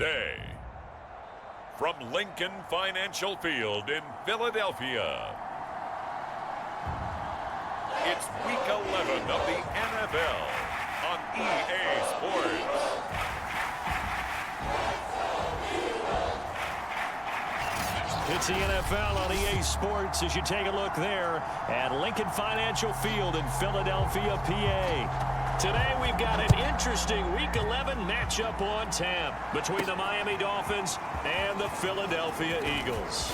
today. From Lincoln Financial Field in Philadelphia, it's Week 11 of the NFL on EA Sports. It's the NFL on EA Sports as you take a look there at Lincoln Financial Field in Philadelphia, PA. Today we've got an interesting Week 11 matchup on tap between the Miami Dolphins and the Philadelphia Eagles.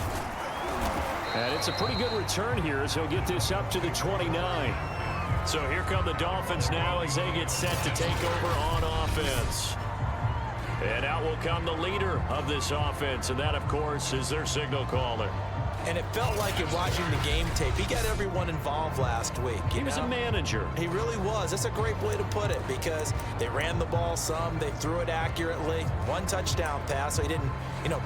And it's a pretty good return here as he'll get this up to the 29. So here come the Dolphins now as they get set to take over on offense. And out will come the leader of this offense, and that, of course, is their signal caller. And it felt like it watching the game tape. He got everyone involved last week. He was a manager. He really was. That's a great way to put it because they ran the ball some. They threw it accurately. One touchdown pass, so he didn't,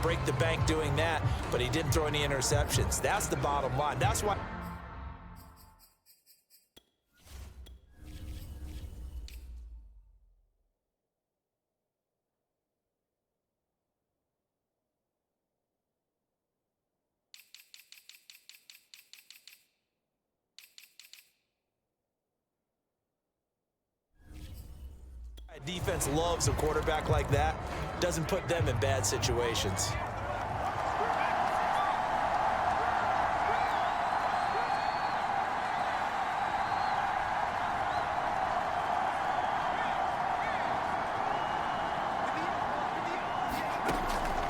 break the bank doing that, but he didn't throw any interceptions. That's the bottom line. That's why. Defense loves a quarterback like that. Doesn't put them in bad situations.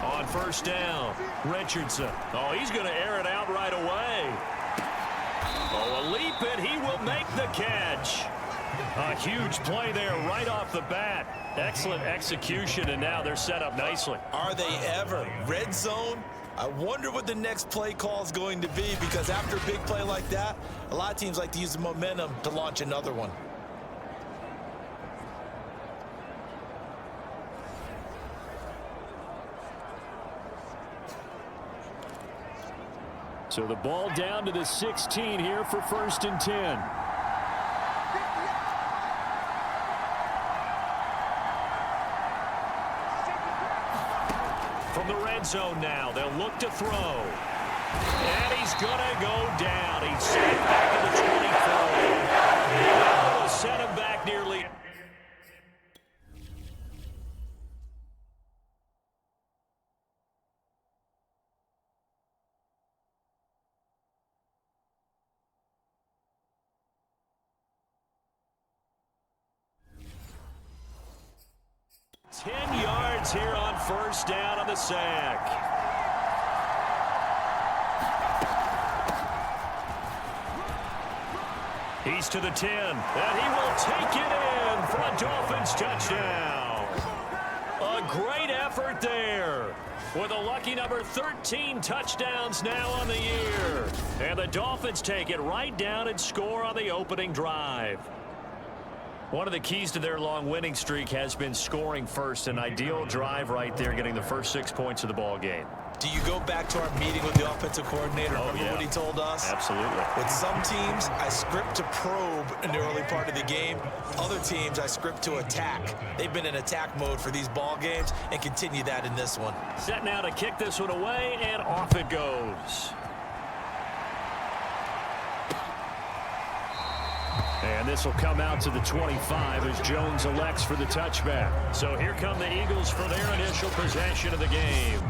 On first down, Richardson. Oh, he's going to air it out right away. Oh, a leap, and he will make the catch. A huge play there right off the bat. Excellent execution, and now they're set up nicely. Are they ever? Red zone? I wonder what the next play call is going to be because after a big play like that, a lot of teams like to use the momentum to launch another one. So the ball down to the 16 here for 1st and 10. From the red zone now, they'll look to throw. And he's going to go down. He's set back at the 24. That will set him back nearly. Here on first down on the sack. He's to the 10, and he will take it in for a Dolphins touchdown. A great effort there with a lucky number 13 touchdowns now on the year. And the Dolphins take it right down and score on the opening drive. One of the keys to their long winning streak has been scoring first. An ideal drive right there, getting the first 6 points of the ball game. Do you go back to our meeting with the offensive coordinator? Remember what he told us? Absolutely. With some teams, I script to probe in the early part of the game. Other teams, I script to attack. They've been in attack mode for these ball games and continue that in this one. Set now to kick this one away, and off it goes. And this will come out to the 25 as Jones elects for the touchback. So here come the Eagles for their initial possession of the game.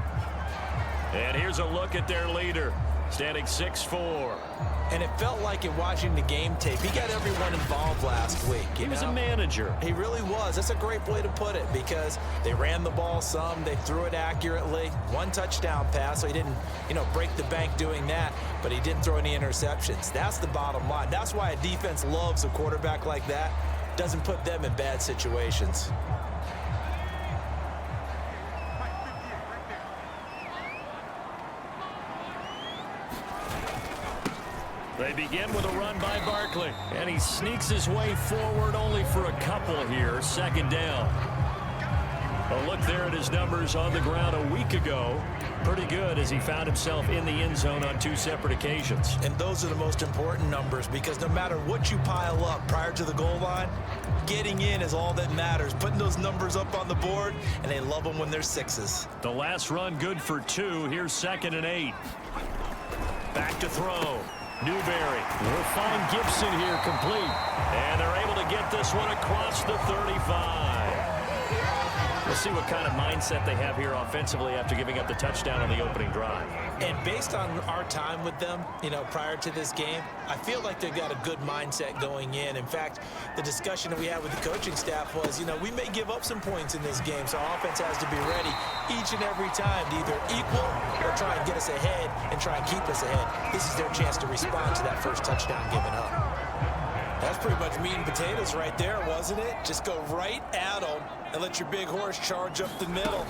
And here's a look at their leader, standing 6'4". And it felt like in watching the game tape, he got everyone involved last week. He was a manager. He really was. That's a great way to put it because they ran the ball some. They threw it accurately. One touchdown pass, so he didn't, break the bank doing that, but he didn't throw any interceptions. That's the bottom line. That's why a defense loves a quarterback like that. Doesn't put them in bad situations. They begin with a run by Barkley, and he sneaks his way forward only for a couple here. 2nd down. A look there at his numbers on the ground a week ago. Pretty good as he found himself in the end zone on 2 separate occasions. And those are the most important numbers because no matter what you pile up prior to the goal line, getting in is all that matters. Putting those numbers up on the board, and they love them when they're 6s. The last run good for 2. Here's 2nd and 8. Back to throw. Newberry will find Gibson here complete. And they're able to get this one across the 35. We'll see what kind of mindset they have here offensively after giving up the touchdown on the opening drive. And based on our time with them, prior to this game, I feel like they've got a good mindset going in. In fact, the discussion that we had with the coaching staff was, we may give up some points in this game, so our offense has to be ready each and every time to either equal or try and get us ahead and try and keep us ahead. This is their chance to respond to that first touchdown given up. That's pretty much meat and potatoes right there, wasn't it? Just go right at them and let your big horse charge up the middle.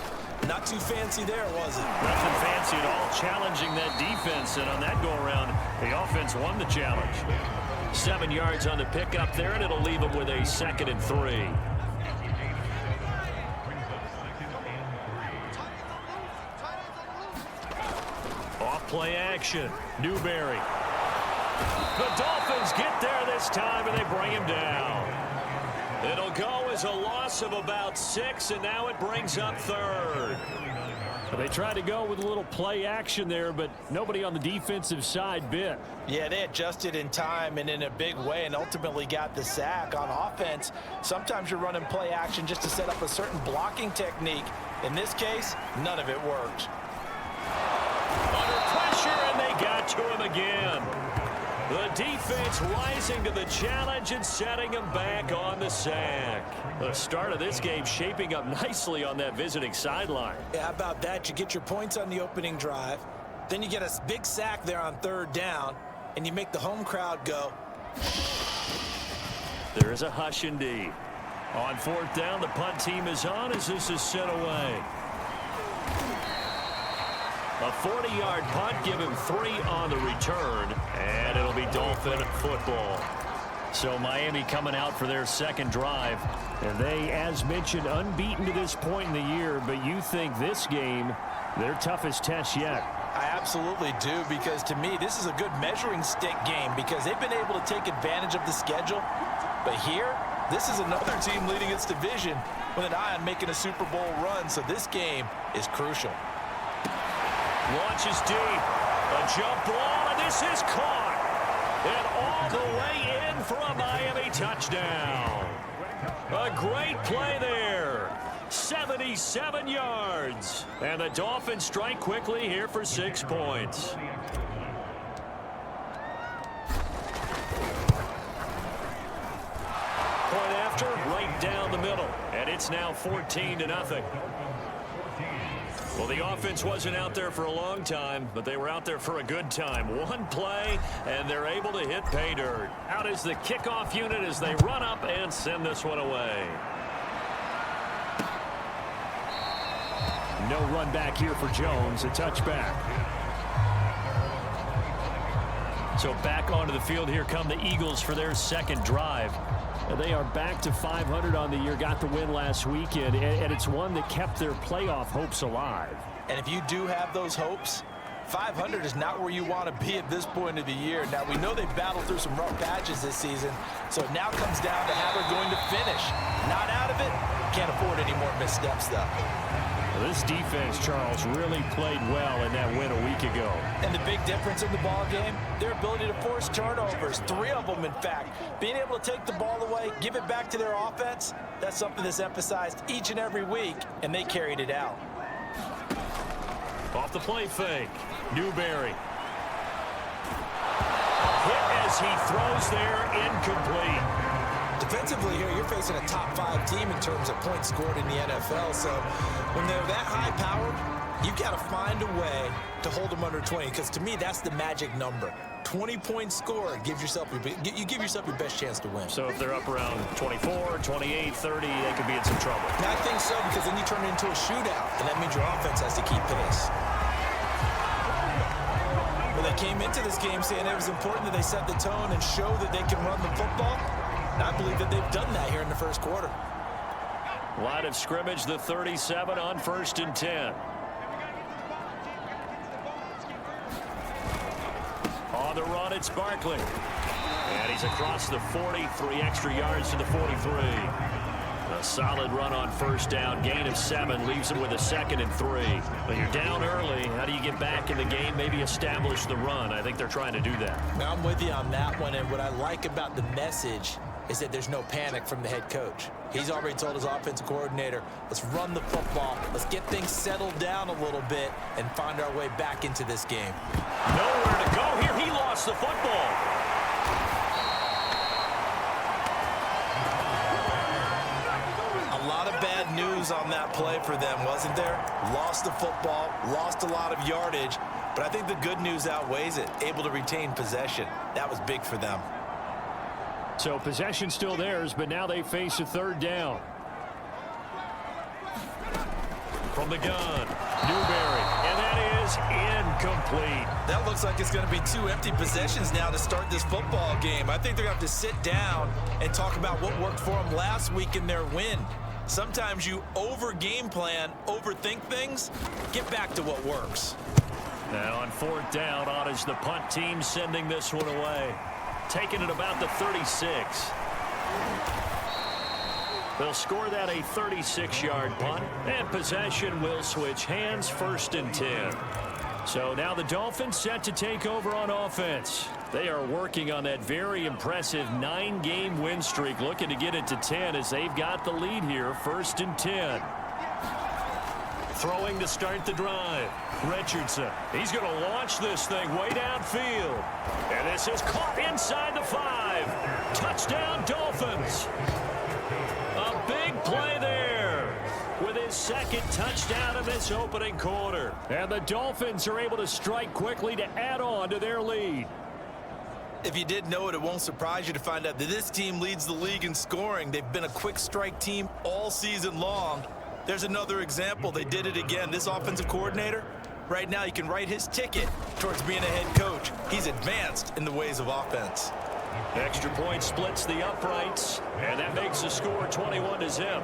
Not too fancy there, was it? Nothing fancy at all, challenging that defense, and on that go-around, the offense won the challenge. 7 yards on the pickup there, and it'll leave them with a 2nd and 3. Off play action, Newberry. The Dolphins get there this time, and they bring him down. It'll go as a loss of about 6, and now it brings up 3rd. They tried to go with a little play action there, but nobody on the defensive side bit. Yeah, they adjusted in time and in a big way and ultimately got the sack. On offense, sometimes you're running play action just to set up a certain blocking technique. In this case, none of it worked. Under pressure, and they got to him again. The defense rising to the challenge and setting him back on the sack. The start of this game shaping up nicely on that visiting sideline. Yeah, how about that? You get your points on the opening drive. Then you get a big sack there on 3rd down, and you make the home crowd go. There is a hush indeed. On 4th down, the punt team is on as this is sent away. A 40-yard punt, give him 3 on the return, and it'll be Dolphin football. So Miami coming out for their 2nd drive, and they, as mentioned, unbeaten to this point in the year, but you think this game, their toughest test yet. I absolutely do, because to me, this is a good measuring stick game because they've been able to take advantage of the schedule. But here, this is another team leading its division with an eye on making a Super Bowl run, so this game is crucial. Launches deep. A jump ball, and this is caught. And all the way in for a Miami touchdown. A great play there. 77 yards. And the Dolphins strike quickly here for 6 points. Point after, right down the middle. And it's now 14-0. Well, the offense wasn't out there for a long time, but they were out there for a good time. One play, and they're able to hit pay dirt. Out is the kickoff unit as they run up and send this one away. No run back here for Jones, a touchback. So back onto the field, here come the Eagles for their 2nd drive. They are back to 500 on the year, got the win last weekend, and it's one that kept their playoff hopes alive. And if you do have those hopes, 500 is not where you want to be at this point of the year. Now, we know they've battled through some rough patches this season, so it now comes down to how they're going to finish. Not out of it, can't afford any more missteps, though. Well, this defense, Charles, really played well in that win a week ago. And the big difference in the ball game, their ability to force turnovers, 3 of them, in fact. Being able to take the ball away, give it back to their offense, that's something that's emphasized each and every week, and they carried it out. Off the play fake, Newberry. Hit as he throws there, incomplete. Defensively here, you're facing a top 5 team in terms of points scored in the NFL. So when they're that high-powered, you've got to find a way to hold them under 20. Because to me, that's the magic number. 20 points scored, you give yourself your best chance to win. So if they're up around 24, 28, 30, they could be in some trouble. And I think so, because then you turn it into a shootout, and that means your offense has to keep pace. Well, they came into this game saying it was important that they set the tone and show that they can run the football. And I believe that they've done that here in the first quarter. Line of scrimmage, the 37 on 1st and 10. On the run, it's Barkley. And he's across the 40, 3 extra yards to the 43. A solid run on 1st down. Gain of 7 leaves him with a 2nd and 3. But you're down early. How do you get back in the game? Maybe establish the run. I think they're trying to do that. Now, I'm with you on that one. And what I like about the message is that there's no panic from the head coach. He's already told his offensive coordinator, let's run the football. Let's get things settled down a little bit and find our way back into this game. Nowhere to go here. He lost the football. A lot of bad news on that play for them, wasn't there? Lost the football, lost a lot of yardage, but I think the good news outweighs it. Able to retain possession. That was big for them. So possession still theirs, but now they face a 3rd down. From the gun, Newberry, and that is incomplete. That looks like it's going to be 2 empty possessions now to start this football game. I think they're going to have to sit down and talk about what worked for them last week in their win. Sometimes you over-game plan, overthink things. Get back to what works. Now on 4th down, on is the punt team sending this one away. Taking it about the 36. They'll score that a 36-yard punt, and possession will switch hands, 1st and 10. So now the Dolphins set to take over on offense. They are working on that very impressive 9-game win streak, looking to get it to 10 as they've got the lead here, 1st and 10. Throwing to start the drive. Richardson. He's going to launch this thing way downfield. And this is caught inside the 5. Touchdown, Dolphins. A big play there with his 2nd touchdown in this opening quarter. And the Dolphins are able to strike quickly to add on to their lead. If you did know it, it won't surprise you to find out that this team leads the league in scoring. They've been a quick strike team all season long. There's another example. They did it again. This offensive coordinator, right now you can write his ticket towards being a head coach. He's advanced in the ways of offense. Extra point splits the uprights, and that makes the score 21-0.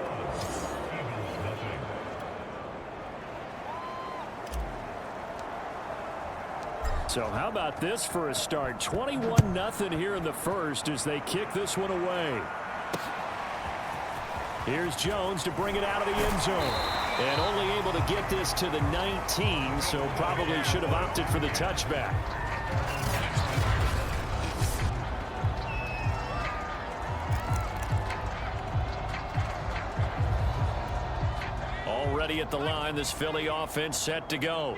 So how about this for a start? 21-0 here in the 1st as they kick this one away. Here's Jones to bring it out of the end zone. And only able to get this to the 19, so probably should have opted for the touchback. Already at the line, this Philly offense set to go.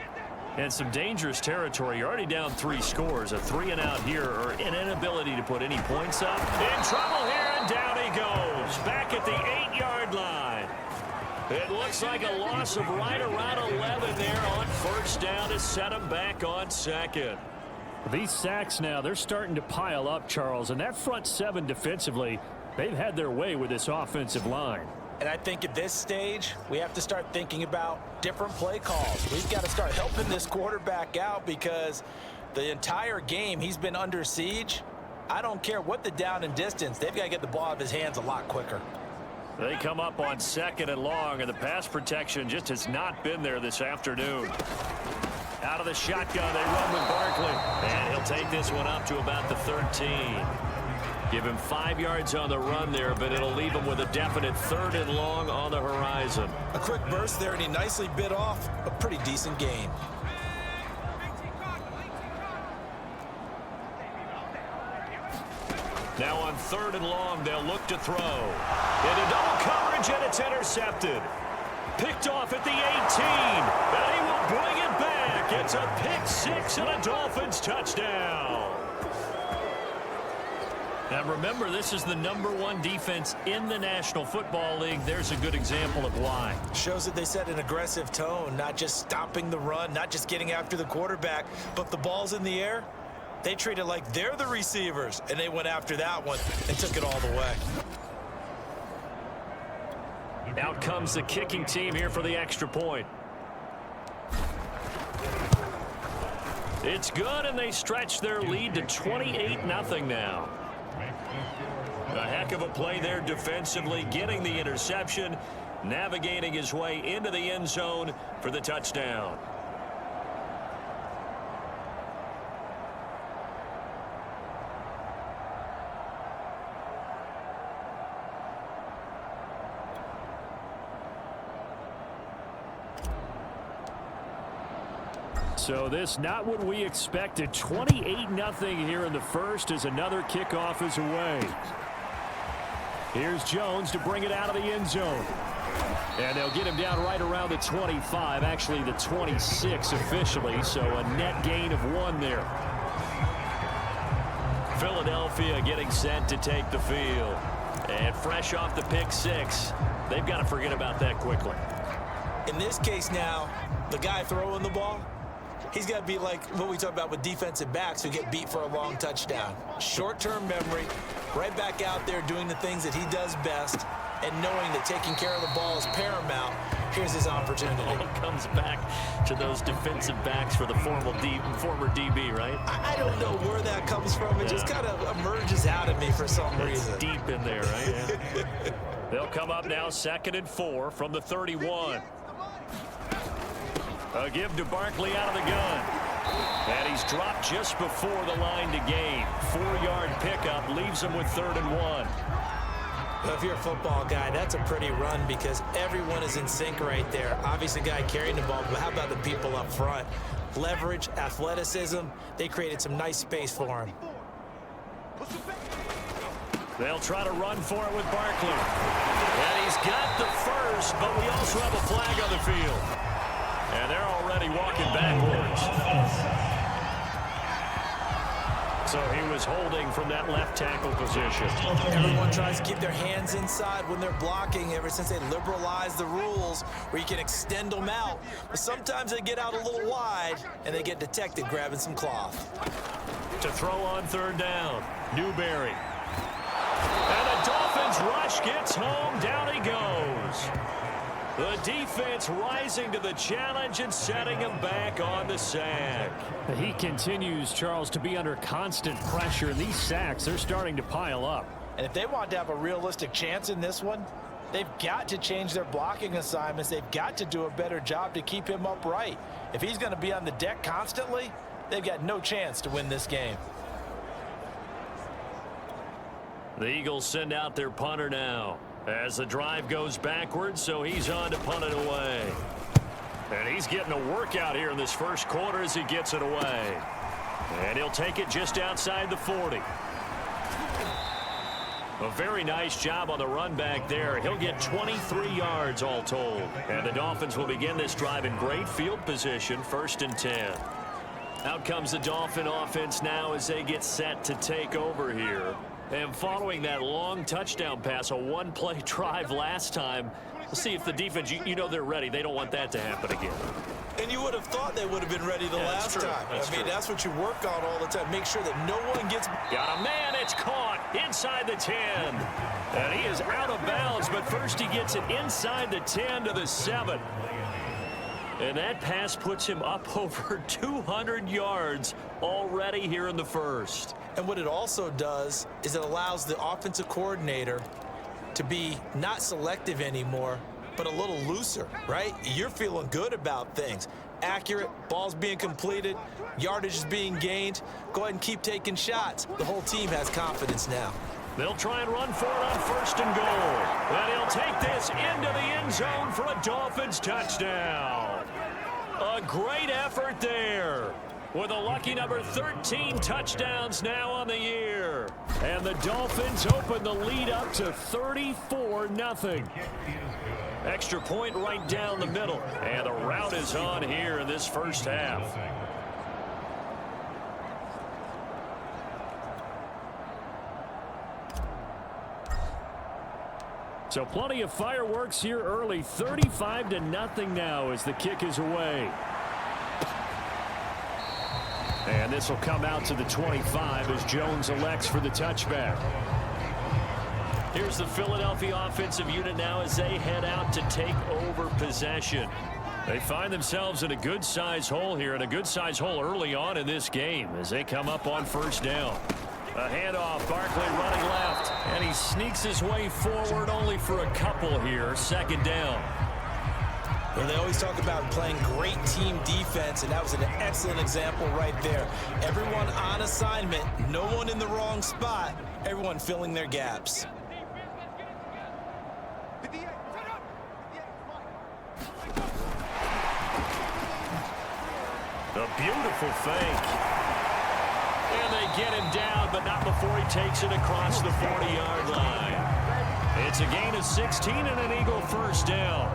And some dangerous territory. You're already down 3 scores. A 3-and-out here, or an inability to put any points up. In trouble here, and down he goes. Back at the 8-yard line. It looks like a loss of right around 11 there on 1st down to set him back on 2nd. These sacks now, they're starting to pile up, Charles. And that front 7 defensively, they've had their way with this offensive line. And I think at this stage, we have to start thinking about different play calls. We've got to start helping this quarterback out because the entire game he's been under siege. I don't care what the down and distance. They've got to get the ball out of his hands a lot quicker. They come up on 2nd and long, and the pass protection just has not been there this afternoon. Out of the shotgun, they run with Barkley. And he'll take this one up to about the 13. Give him 5 yards on the run there, but it'll leave him with a definite 3rd and long on the horizon. A quick burst there, and he nicely bit off a pretty decent gain. Now on 3rd and long, they'll look to throw. Into double coverage, and it's intercepted. Picked off at the 18, and he will bring it back. It's a pick 6 and a Dolphins touchdown. Now remember, this is the #1 defense in the National Football League. There's a good example of why. Shows that they set an aggressive tone, not just stopping the run, not just getting after the quarterback, but the ball's in the air. They treat it like they're the receivers, and they went after that one and took it all the way. Out comes the kicking team here for the extra point. It's good, and they stretch their lead to 28-0 now. A heck of a play there defensively, getting the interception. navigating his way into the end zone for the touchdown. So this not what we expected. 28-0 here in the first as another kickoff is away. Here's Jones to bring it out of the end zone. And they'll get him down right around the 25, actually the 26 officially, so a net gain of 1 there. Philadelphia getting set to take the field. And fresh off the pick 6, they've got to forget about that quickly. In this case now, the guy throwing the ball, he's got to be like what we talk about with defensive backs who get beat for a long touchdown. Short-term memory, right back out there doing the things that he does best, and knowing that taking care of the ball is paramount. Here's his opportunity. It comes back to those defensive backs for the former DB, right? I don't know where that comes from. It just kind of emerges out of me for some reason. It's deep in there, right? Yeah. They'll come up now 2nd and 4 from the 31. A give to Barkley out of the gun. And he's dropped just before the line to gain. 4-yard pickup leaves him with 3rd and 1. Well, if you're a football guy, that's a pretty run because everyone is in sync right there. Obviously, the guy carrying the ball, but how about the people up front? Leverage, athleticism, they created some nice space for him. They'll try to run for it with Barkley. And he's got the first, but we also have a flag on the field. And they're already walking backwards. So he was holding from that left tackle position. Everyone tries to keep their hands inside when they're blocking ever since they liberalized the rules where you can extend them out. But sometimes they get out a little wide and they get detected grabbing some cloth. To throw on 3rd down, Newberry. And the Dolphins rush gets home. Down he goes. The defense rising to the challenge and setting him back on the sack. He continues, Charles, to be under constant pressure. And these sacks, they're starting to pile up. And if they want to have a realistic chance in this one, they've got to change their blocking assignments. They've got to do a better job to keep him upright. If he's going to be on the deck constantly, they've got no chance to win this game. The Eagles send out their punter now as the drive goes backwards, so he's on to punt it away. And he's getting a workout here in this first quarter as he gets it away. And he'll take it just outside the 40. A very nice job on the run back there. He'll get 23 yards all told. And the Dolphins will begin this drive in great field position, 1st and 10. Out comes the Dolphin offense now as they get set to take over here. And following that long touchdown pass, a 1-play drive last time, we'll see if the defense, you know they're ready. They don't want that to happen again. And you would have thought they would have been ready the last time. That's what you work on all the time. Make sure that no one gets... Got a man, it's caught inside the 10. And he is out of bounds, but first he gets it inside the 10 to the 7. And that pass puts him up over 200 yards already here in the first. And what it also does is it allows the offensive coordinator to be not selective anymore, but a little looser, right? You're feeling good about things. Accurate, balls being completed, yardage is being gained. Go ahead and keep taking shots. The whole team has confidence now. They'll try and run for it on 1st and goal. And he'll take this into the end zone for a Dolphins touchdown. A great effort there, with a lucky number 13 touchdowns now on the year. And the Dolphins open the lead up to 34-0. Extra point right down the middle. And the route is on here in this first half. So plenty of fireworks here early. 35-0 now as the kick is away. And this will come out to the 25 as Jones elects for the touchback. Here's the Philadelphia offensive unit now as they head out to take over possession. They find themselves in a good-sized hole here, and a good-sized hole early on in this game as they come up on 1st down. A handoff, Barkley running left, and he sneaks his way forward only for a couple here. Second down. Well, they always talk about playing great team defense, and that was an excellent example right there. Everyone on assignment, no one in the wrong spot, everyone filling their gaps. A beautiful fake. And they get him down, but not before he takes it across the 40-yard line. It's a gain of 16 and an Eagle first down.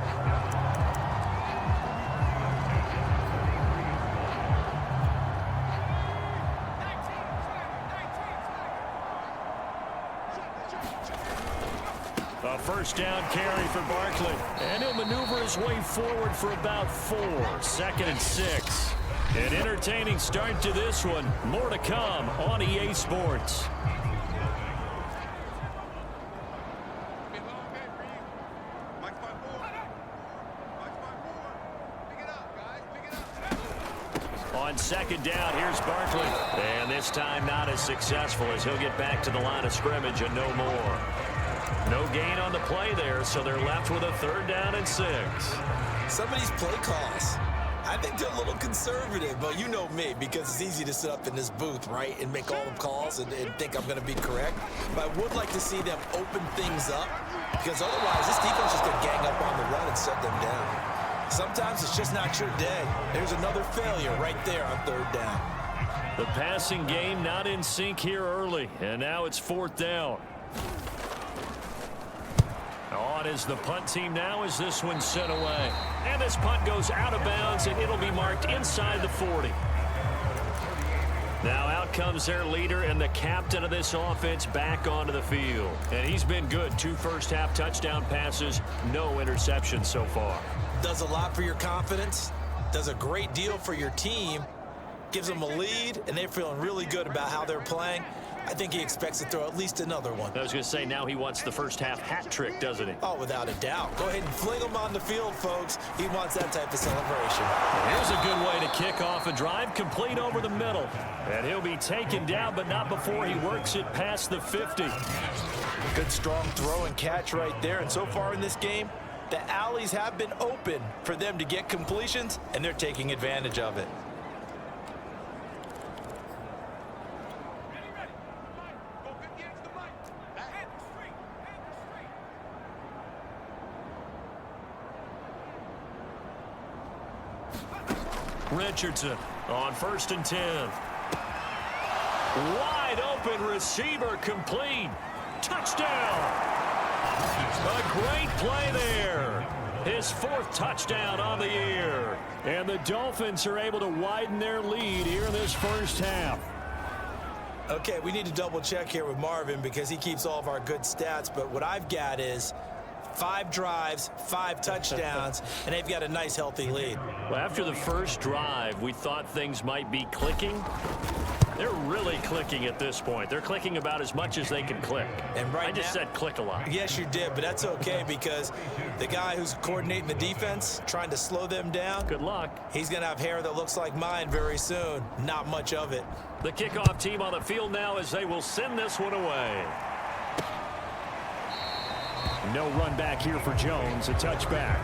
A first down carry for Barkley. And he'll maneuver his way forward for about 4. 2nd and 6. An entertaining start to this one. More to come on EA Sports. On second down, here's Barkley. And this time not as successful as he'll get back to the line of scrimmage and no more. No gain on the play there, so they're left with a 3rd down and 6. Some of these play calls, I think they're a little conservative, but you know me, because it's easy to sit up in this booth, right, and make all the calls and think I'm going to be correct. But I would like to see them open things up, because otherwise this defense is going to gang up on the run and shut them down. Sometimes it's just not your day. There's another failure right there on 3rd down. The passing game not in sync here early, and now it's 4th down. On is the punt team now as this one's sent away. And this punt goes out of bounds, and it'll be marked inside the 40. Now out comes their leader and the captain of this offense back onto the field. And he's been good. 2 first-half touchdown passes, no interceptions so far. Does a lot for your confidence, does a great deal for your team, gives them a lead, and they're feeling really good about how they're playing. I think he expects to throw at least another one. I was going to say, now he wants the first-half hat trick, doesn't he? Oh, without a doubt. Go ahead and fling him on the field, folks. He wants that type of celebration. Here's a good way to kick off a drive, complete over the middle. And he'll be taken down, but not before he works it past the 50. Good, strong throw and catch right there. And so far in this game, the alleys have been open for them to get completions, and they're taking advantage of it. Richardson on 1st and 10. Wide open receiver complete. Touchdown. A great play there. His 4th touchdown on the year. And the Dolphins are able to widen their lead here in this first half. Okay, we need to double check here with Marvin because he keeps all of our good stats, but what I've got is 5 drives, 5 touchdowns, and they've got a nice, healthy lead. Well, after the first drive, we thought things might be clicking. They're really clicking at this point. They're clicking about as much as they can click. And right I just said click a lot. Yes, you did, but that's okay because the guy who's coordinating the defense, trying to slow them down, good luck. He's going to have hair that looks like mine very soon. Not much of it. The kickoff team on the field now as they will send this one away. No run back here for Jones, a touchback.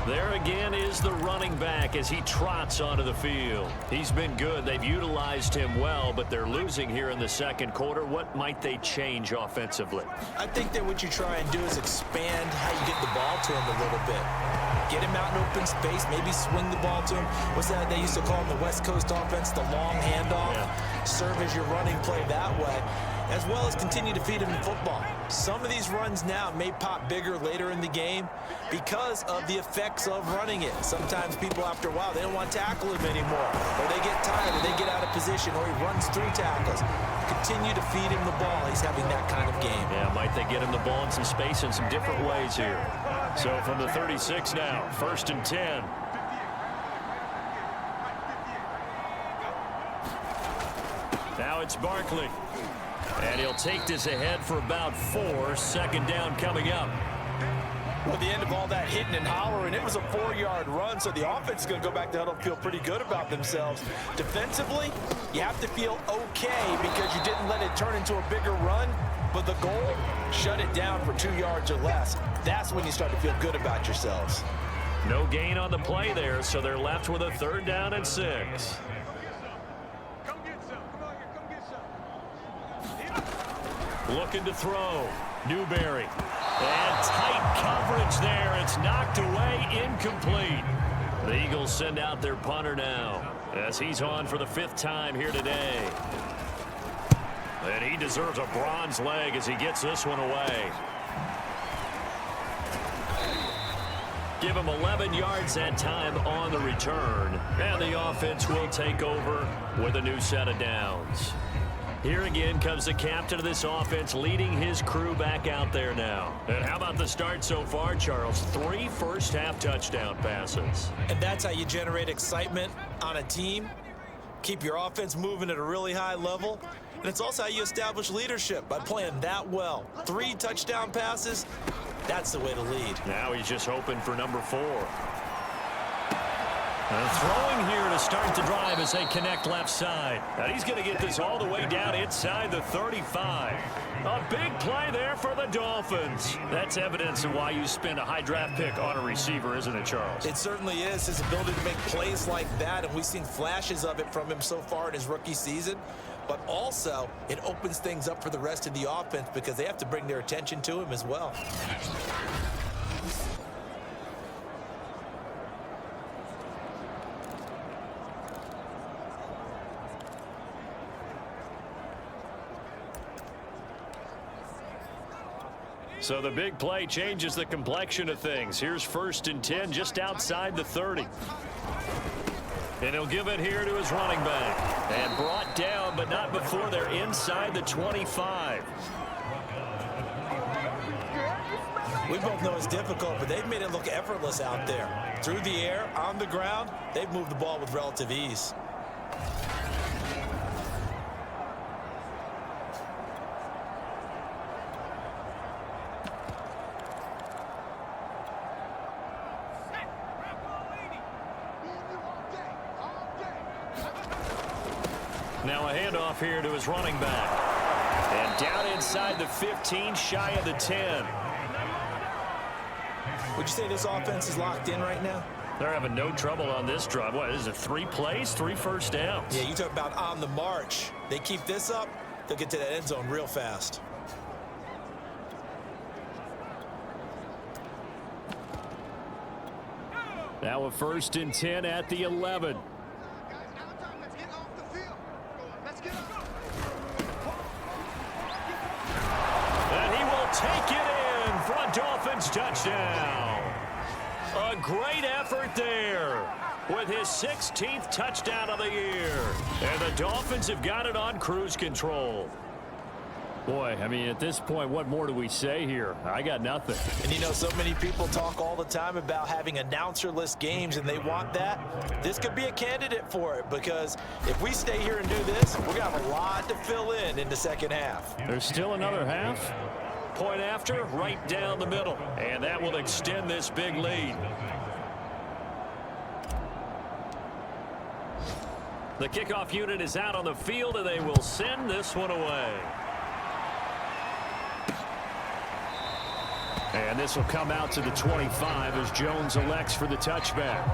There again is the running back as he trots onto the field. He's been good. They've utilized him well, but they're losing here in the second quarter. What might they change offensively? I think that what you try and do is expand how you get the ball to him a little bit. Get him out in open space, maybe swing the ball to him. What's that they used to call him, the West Coast offense, the long handoff? Yeah. Serve as your running play that way, as well as continue to feed him the football. Some of these runs now may pop bigger later in the game because of the effects of running it. Sometimes people, after a while, they don't want to tackle him anymore, or they get tired, or they get out of position, or he runs through tackles. Continue to feed him the ball. He's having that kind of game. Yeah, might they get him the ball in some space in some different ways here. So from the 36 now, 1st and 10. Now it's Barkley. And he'll take this ahead for about 4. 2nd down coming up. Well, at the end of all that hitting and hollering, it was a 4-yard run, so the offense is going to go back to huddle and feel pretty good about themselves. Defensively, you have to feel okay because you didn't let it turn into a bigger run, but the goal, shut it down for 2 yards or less. That's when you start to feel good about yourselves. No gain on the play there, so they're left with a 3rd down and 6. Looking to throw. Newberry. And tight coverage there. It's knocked away, incomplete. The Eagles send out their punter now as he's on for the 5th time here today. And he deserves a bronze leg as he gets this one away. Give him 11 yards that time on the return. And the offense will take over with a new set of downs. Here again comes the captain of this offense leading his crew back out there now. And how about the start so far, Charles? 3 first-half touchdown passes. And that's how you generate excitement on a team. Keep your offense moving at a really high level. And it's also how you establish leadership by playing that well. 3 touchdown passes, that's the way to lead. Now he's just hoping for number 4. And throwing here to start the drive as they connect left side. And he's going to get this all the way down inside the 35. A big play there for the Dolphins. That's evidence of why you spend a high draft pick on a receiver, isn't it, Charles? It certainly is. His ability to make plays like that, and we've seen flashes of it from him so far in his rookie season. But also, it opens things up for the rest of the offense because they have to bring their attention to him as well. So the big play changes the complexion of things. Here's 1st and 10 just outside the 30. And he'll give it here to his running back. And brought down, but not before they're inside the 25. We both know it's difficult, but they've made it look effortless out there. Through the air, on the ground, they've moved the ball with relative ease. Now a handoff here to his running back. And down inside the 15, shy of the 10. Would you say this offense is locked in right now? They're having no trouble on this drive. What is it, 3 plays, 3 first downs? Yeah, you talk about on the march. They keep this up, they'll get to that end zone real fast. Now a 1st and 10 at the 11. And he will take it in for a Dolphins touchdown. A great effort there with his 16th touchdown of the year. And the Dolphins have got it on cruise control. Boy, I mean, at this point, what more do we say here? I got nothing. And you know, so many people talk all the time about having announcer-less games, and they want that. This could be a candidate for it, because if we stay here and do this, we're going to have a lot to fill in the second half. There's still another half. Point after, right down the middle. And that will extend this big lead. The kickoff unit is out on the field, and they will send this one away. And this will come out to the 25 as Jones elects for the touchback.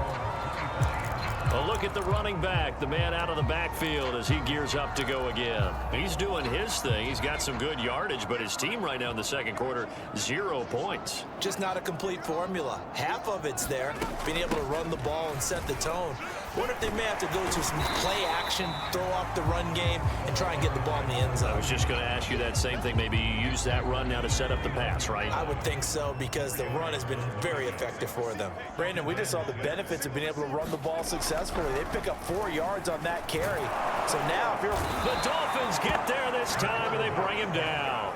A look at the running back, the man out of the backfield as he gears up to go again. He's doing his thing. He's got some good yardage, but his team right now in the second quarter, 0 points. Just not a complete formula. Half of it's there, being able to run the ball and set the tone. What if they may have to go to some play action, throw off the run game, and try and get the ball in the end zone? I was just going to ask you that same thing. Maybe you use that run now to set up the pass, right? I would think so, because the run has been very effective for them. Brandon, we just saw the benefits of being able to run the ball successfully. They pick up 4 yards on that carry. So now, if you're... The Dolphins get there this time, and they bring him down.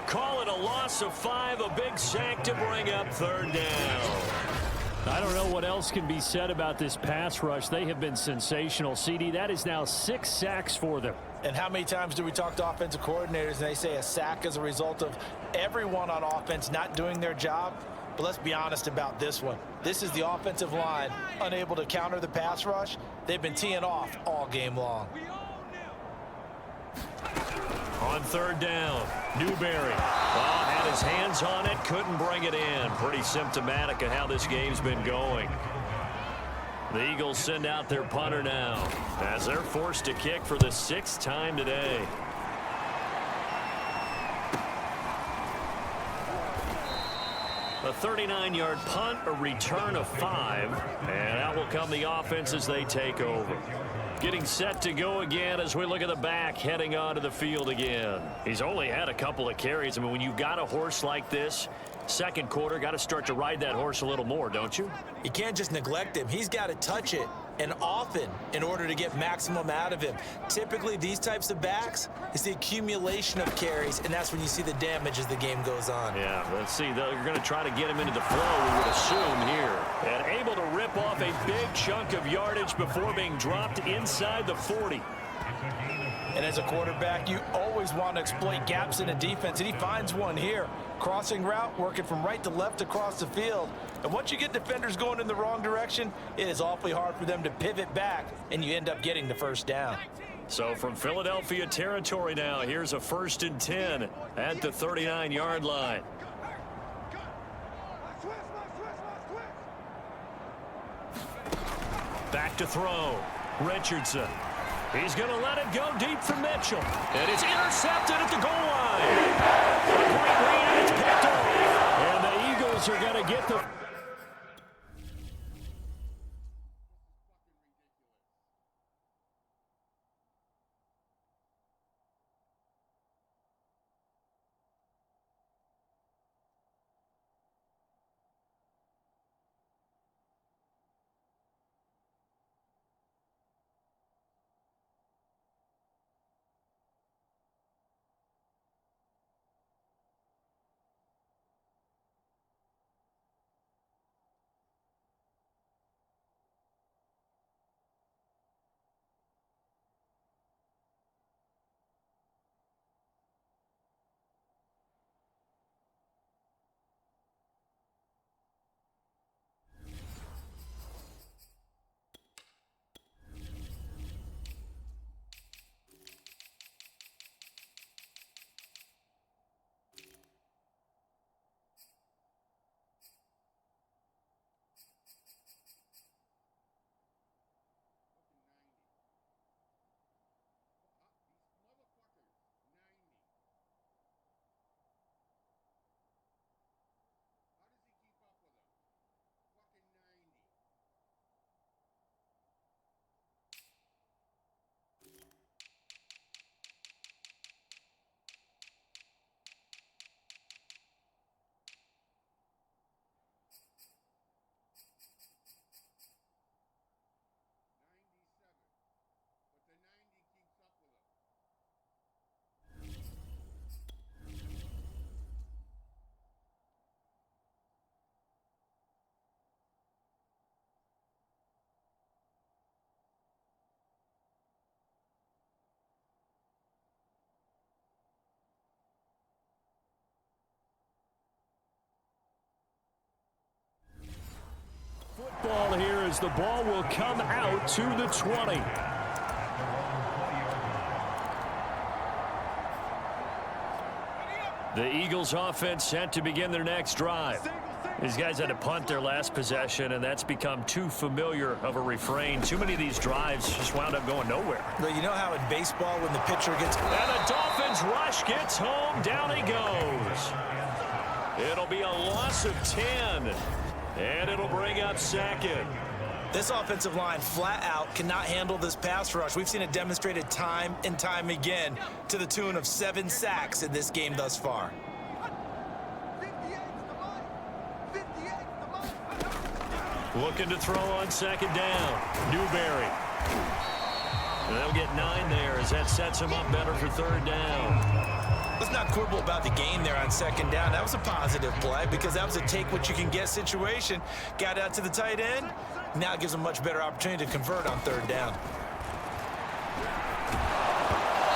Call it a loss of 5, a big sack to bring up 3rd down. I don't know what else can be said about this pass rush. They have been sensational. CD, that is now 6 sacks for them. And how many times do we talk to offensive coordinators and they say a sack is a result of everyone on offense not doing their job? But let's be honest about this one. This is the offensive line unable to counter the pass rush. They've been teeing off all game long. On third down, Newberry. Oh, had his hands on it, couldn't bring it in. Pretty symptomatic of how this game's been going. The Eagles send out their punter now as they're forced to kick for the 6th time today. A 39-yard punt, a return of 5, and out will come the offense as they take over. Getting set to go again as we look at the back heading onto the field again. He's only had a couple of carries. I mean, when you've got a horse like this, second quarter, got to start to ride that horse a little more, don't you? You can't just neglect him. He's got to touch it, and often, in order to get maximum out of him. Typically, these types of backs, it's the accumulation of carries, and that's when you see the damage as the game goes on. Yeah, let's see. You're going to try to get him into the flow, we would assume here. And able to rip off a big chunk of yardage before being dropped inside the 40. And as a quarterback, you always want to exploit gaps in a defense, and he finds one here. Crossing route, working from right to left across the field. And once you get defenders going in the wrong direction, it is awfully hard for them to pivot back, and you end up getting the first down. So from Philadelphia territory now, here's a 1st and 10 at the 39-yard line. Back to throw. Richardson. He's going to let it go deep for Mitchell. And it's intercepted at the goal line. A great read, and it's picked up. And the Eagles are going to get the... Ball here as the ball will come out to the 20. The Eagles offense set to begin their next drive. These guys had to punt their last possession, and that's become too familiar of a refrain. Too many of these drives just wound up going nowhere. Well, you know how in baseball when the pitcher gets... And the Dolphins rush gets home. Down he goes. It'll be a loss of 10. And it'll bring up second. This offensive line flat out cannot handle this pass rush. We've seen it demonstrated time and time again to the tune of 7 sacks in this game thus far. Looking to throw on second down. Newberry. And they'll get 9 there as that sets him up better for third down. Let's not quibble about the gain there on second down. That was a positive play because that was a take-what-you-can-get situation. Got out to the tight end. Now it gives them a much better opportunity to convert on third down.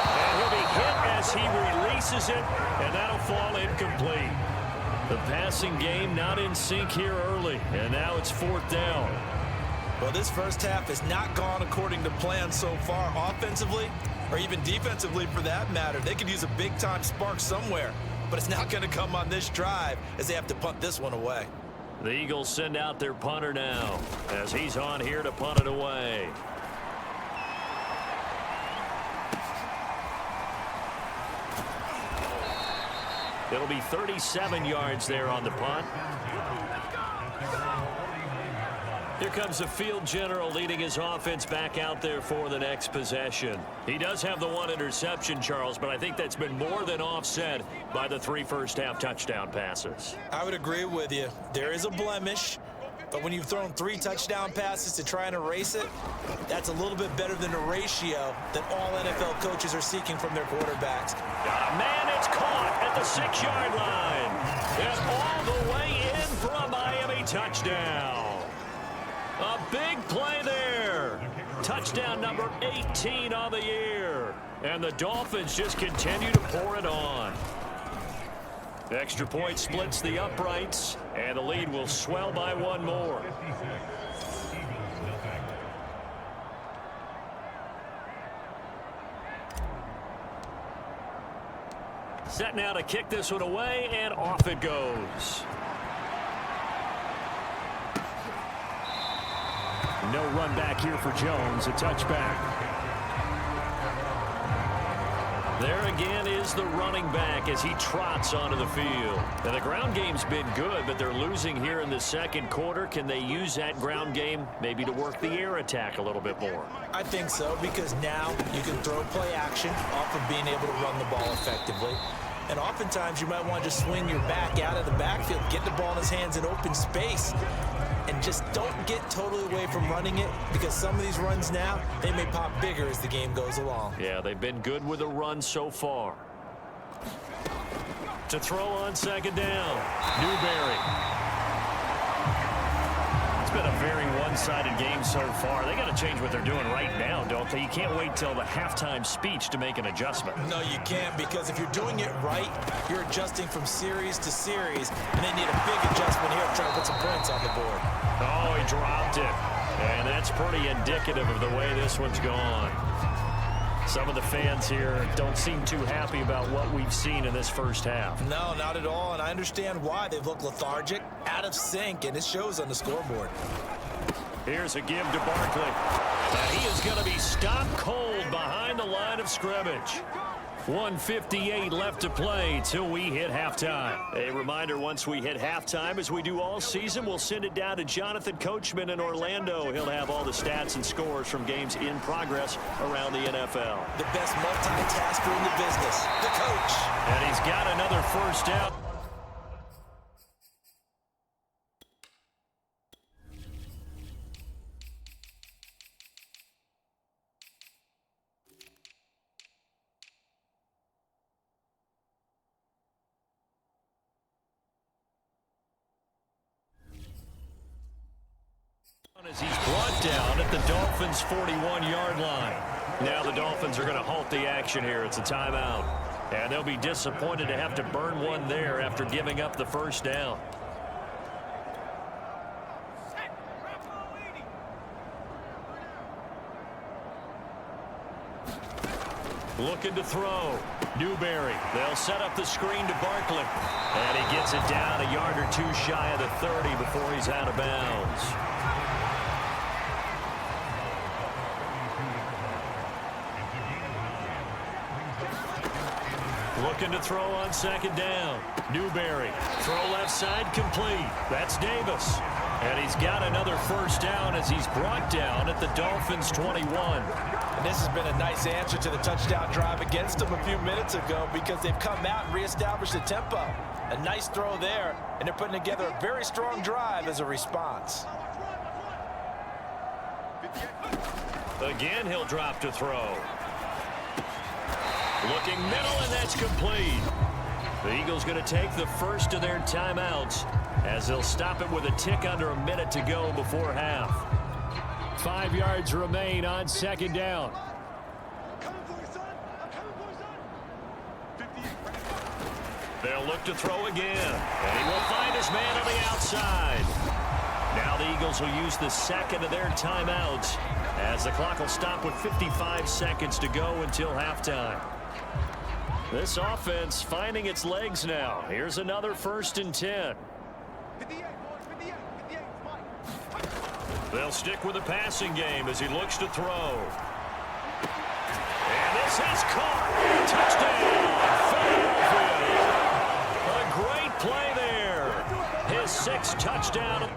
And he'll be hit as he releases it, and that'll fall incomplete. The passing game not in sync here early, and now it's 4th down. Well, this first half has not gone according to plan so far offensively, or even defensively for that matter. They could use a big-time spark somewhere, but it's not going to come on this drive as they have to punt this one away. The Eagles send out their punter now as he's on here to punt it away. It'll be 37 yards there on the punt. Here comes the field general leading his offense back out there for the next possession. He does have the 1 interception, Charles, but I think that's been more than offset by the 3 first-half touchdown passes. I would agree with you. There is a blemish, but when you've thrown 3 touchdown passes to try and erase it, that's a little bit better than the ratio that all NFL coaches are seeking from their quarterbacks. Man, it's caught at the 6-yard line. And all the way in for a Miami touchdown. A big play there. Touchdown number 18 on the year. And the Dolphins just continue to pour it on. Extra point splits the uprights, and the lead will swell by 1 more. Set now to kick this one away, and off it goes. No run back here for Jones, a touchback. There again is the running back as he trots onto the field. Now, the ground game's been good, but they're losing here in the second quarter. Can they use that ground game maybe to work the air attack a little bit more? I think so, because now you can throw play action off of being able to run the ball effectively. And oftentimes you might want to just swing your back out of the backfield, get the ball in his hands in open space, and just don't get totally away from running it, because some of these runs now, they may pop bigger as the game goes along. Yeah, they've been good with the run so far. To throw on 2nd down, Newberry. It's been a very one-sided game so far. They got to change what they're doing right now, don't they? You can't wait till the halftime speech to make an adjustment. No, you can't, because if you're doing it right, you're adjusting from series to series, and they need a big adjustment here to try to put some points on the board. Oh, he dropped it. And that's pretty indicative of the way this one's gone. Some of the fans here don't seem too happy about what we've seen in this first half. No, not at all, and I understand why. They look lethargic, out of sync, and it shows on the scoreboard. Here's a give to Barkley. And he is going to be stopped cold behind the line of scrimmage. 1:58 left to play till we hit halftime. A reminder, once we hit halftime, as we do all season, we'll send it down to Jonathan Coachman in Orlando. He'll have all the stats and scores from games in progress around the NFL. The best multitasker in the business, the coach. And he's got another first down. As he's brought down at the Dolphins' 41-yard line. Now the Dolphins are going to halt the action here. It's a timeout. And they'll be disappointed to have to burn one there after giving up the first down. Looking to throw. Newberry. They'll set up the screen to Barkley. And he gets it down a yard or 2 shy of the 30 before he's out of bounds. Looking to throw on 2nd down. Newberry. Throw left side complete. That's Davis. And he's got another first down as he's brought down at the Dolphins' 21. And this has been a nice answer to the touchdown drive against them a few minutes ago, because they've come out and reestablished the tempo. A nice throw there, and they're putting together a very strong drive as a response. Again, he'll drop to throw. Looking middle, and that's complete. The Eagles going to take the first of their timeouts as they'll stop it with a tick under a minute to go before half. 5 yards remain on 2nd down. They'll look to throw again. And he will find his man on the outside. Now the Eagles will use the second of their timeouts as the clock will stop with 55 seconds to go until halftime. This offense finding its legs now. Here's another 1st and 10. They'll stick with the passing game as he looks to throw. And this is caught. Touchdown, Philadelphia. A great play there. His 6th touchdown.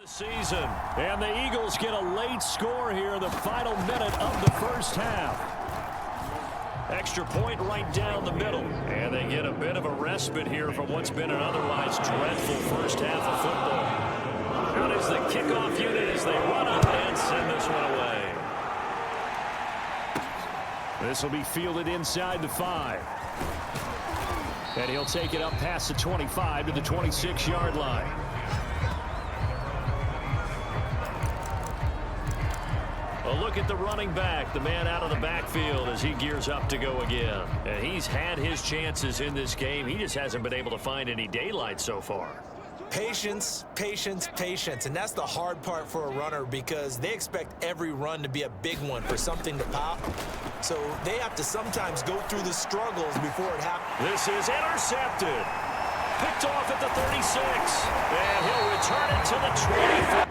Season, and the Eagles get a late score here in the final minute of the first half. Extra point right down the middle, and they get a bit of a respite here from what's been an otherwise dreadful first half of football. Out is the kickoff unit as they run up and send this one away. This will be fielded inside the 5. And he'll take it up past the 25 to the 26-yard line. A look at the running back, the man out of the backfield as he gears up to go again. And he's had his chances in this game. He just hasn't been able to find any daylight so far. Patience, patience, patience. And that's the hard part for a runner because they expect every run to be a big one for something to pop. So they have to sometimes go through the struggles before it happens. This is intercepted. Picked off at the 36. And he'll return it to the 24.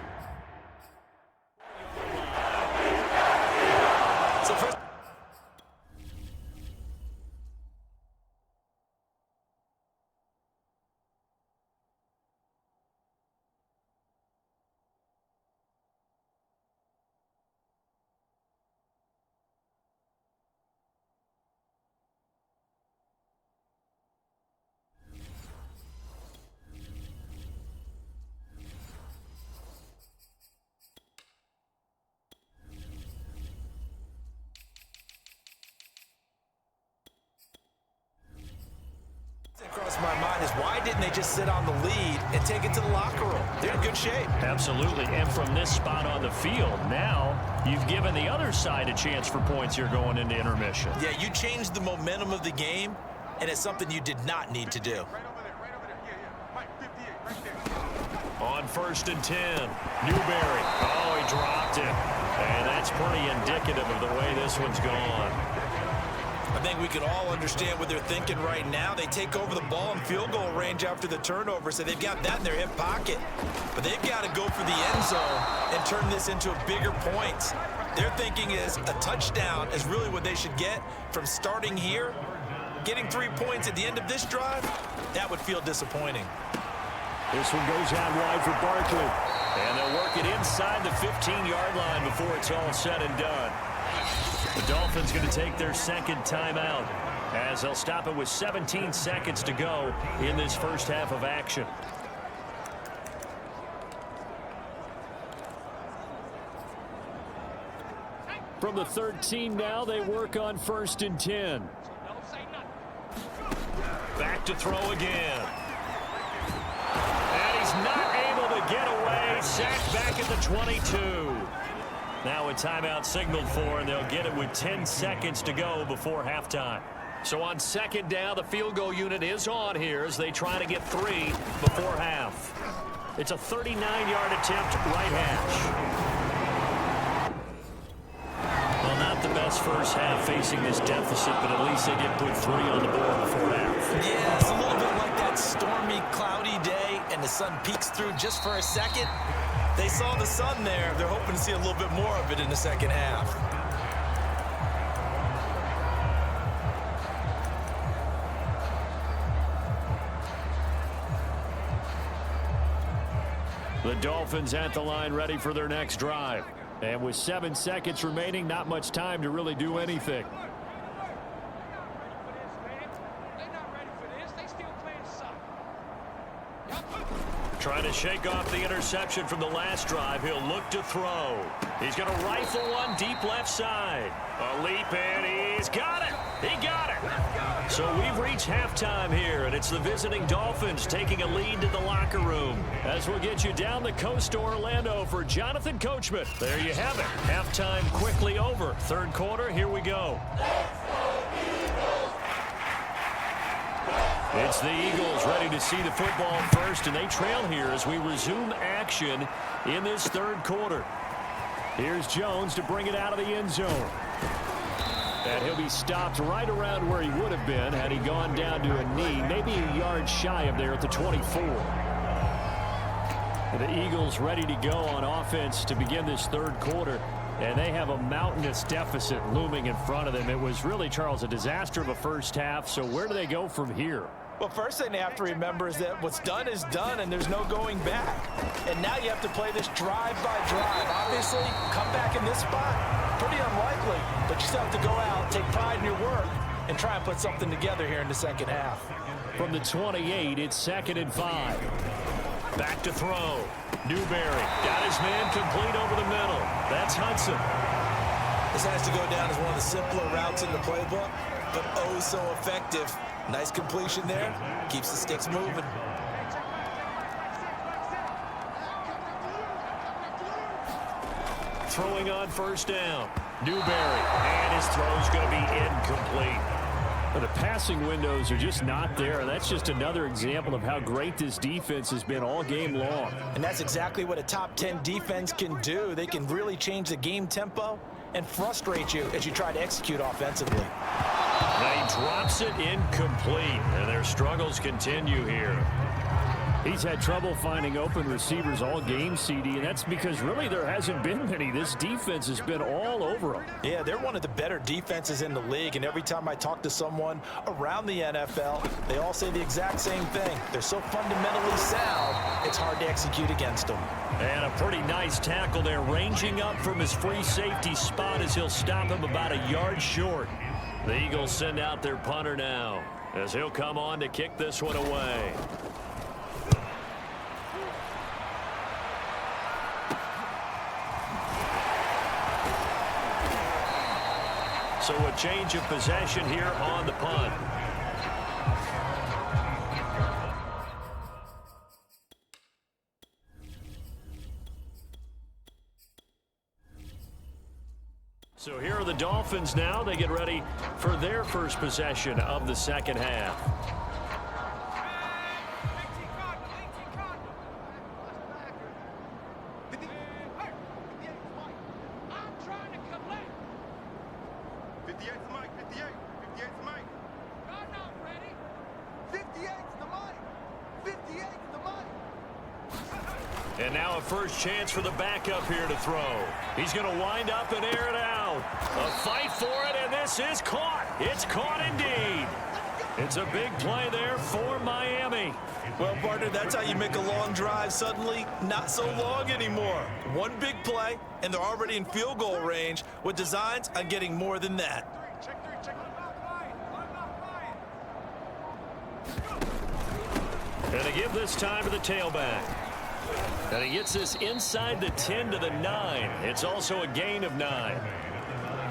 Across my mind is why didn't they just sit on the lead and take it to the locker room? They're in good shape. Absolutely, and from this spot on the field, now you've given the other side a chance for points here going into intermission. Yeah, you changed the momentum of the game, and it's something you did not need to do. On 1st and 10, Newberry. Oh, he dropped it. And that's pretty indicative of the way this one's gone. I think we can all understand what they're thinking right now. They take over the ball in field goal range after the turnover, so they've got that in their hip pocket. But they've got to go for the end zone and turn this into a bigger points. Their thinking is a touchdown is really what they should get from starting here. Getting 3 points at the end of this drive, that would feel disappointing. This one goes out wide for Barkley. And they'll work it inside the 15-yard line before it's all said and done. The Dolphins going to take their 2nd timeout as they'll stop it with 17 seconds to go in this first half of action. From the 13 now, they work on 1st and 10. Back to throw again. And he's not able to get away. Sacked back at the 22. Now a timeout signaled for, and they'll get it with 10 seconds to go before halftime. So on 2nd down, the field goal unit is on here as they try to get 3 before half. It's a 39-yard attempt right hash. Well, not the best first half facing this deficit, but at least they did put 3 on the board before half. Yeah, it's a little bit like that stormy, cloudy day, and the sun peeks through just for a second. They saw the sun there. They're hoping to see a little bit more of it in the second half. The Dolphins at the line ready for their next drive. And with 7 seconds remaining, not much time to really do anything. Trying to shake off the interception from the last drive. He'll look to throw. He's going to rifle one deep left side. A leap, and he's got it. He got it. So we've reached halftime here, and it's the visiting Dolphins taking a lead to the locker room. As we'll get you down the coast to Orlando for Jonathan Coachman. There you have it. Halftime quickly over. Third quarter, here we go. It's the Eagles ready to see the football first, and they trail here as we resume action in this third quarter. Here's Jones to bring it out of the end zone. And he'll be stopped right around where he would have been had he gone down to a knee, maybe a yard shy of there at the 24. The Eagles ready to go on offense to begin this third quarter. And they have a mountainous deficit looming in front of them. It was really, Charles, a disaster of a first half. So where do they go from here? Well, first thing they have to remember is that what's done is done, and there's no going back. And now you have to play this drive by drive. Obviously, come back in this spot, pretty unlikely. But you still have to go out, take pride in your work, and try and put something together here in the second half. From the 28, it's 2nd and 5. Back to throw. Newberry got his man complete over the middle. That's Hudson. This has to go down as one of the simpler routes in the playbook, but oh so effective. Nice completion there. Keeps the sticks moving. Throwing on first down. Newberry. And his throw's going to be incomplete. But the passing windows are just not there. And that's just another example of how great this defense has been all game long. And that's exactly what a top 10 defense can do. They can really change the game tempo and frustrate you as you try to execute offensively. Now he drops it incomplete, and their struggles continue here. He's had trouble finding open receivers all game, CD, and that's because really there hasn't been many. This defense has been all over them. Yeah, they're one of the better defenses in the league, and every time I talk to someone around the NFL, they all say the exact same thing. They're so fundamentally sound, it's hard to execute against them. And a pretty nice tackle there, ranging up from his free safety spot as he'll stop him about a yard short. The Eagles send out their punter now as he'll come on to kick this one away. So a change of possession here on the punt. So here are the Dolphins now. They get ready for their first possession of the second half. And now a first chance for the backup here to throw. He's going to wind up and air it out. A fight for it, and this is caught. It's caught indeed. It's a big play there for Miami. Well, partner, that's how you make a long drive suddenly not so long anymore. One big play, and they're already in field goal range with designs on getting more than that. And they give this time to the tailback. And he gets this inside the 10 to the 9. It's also a gain of 9.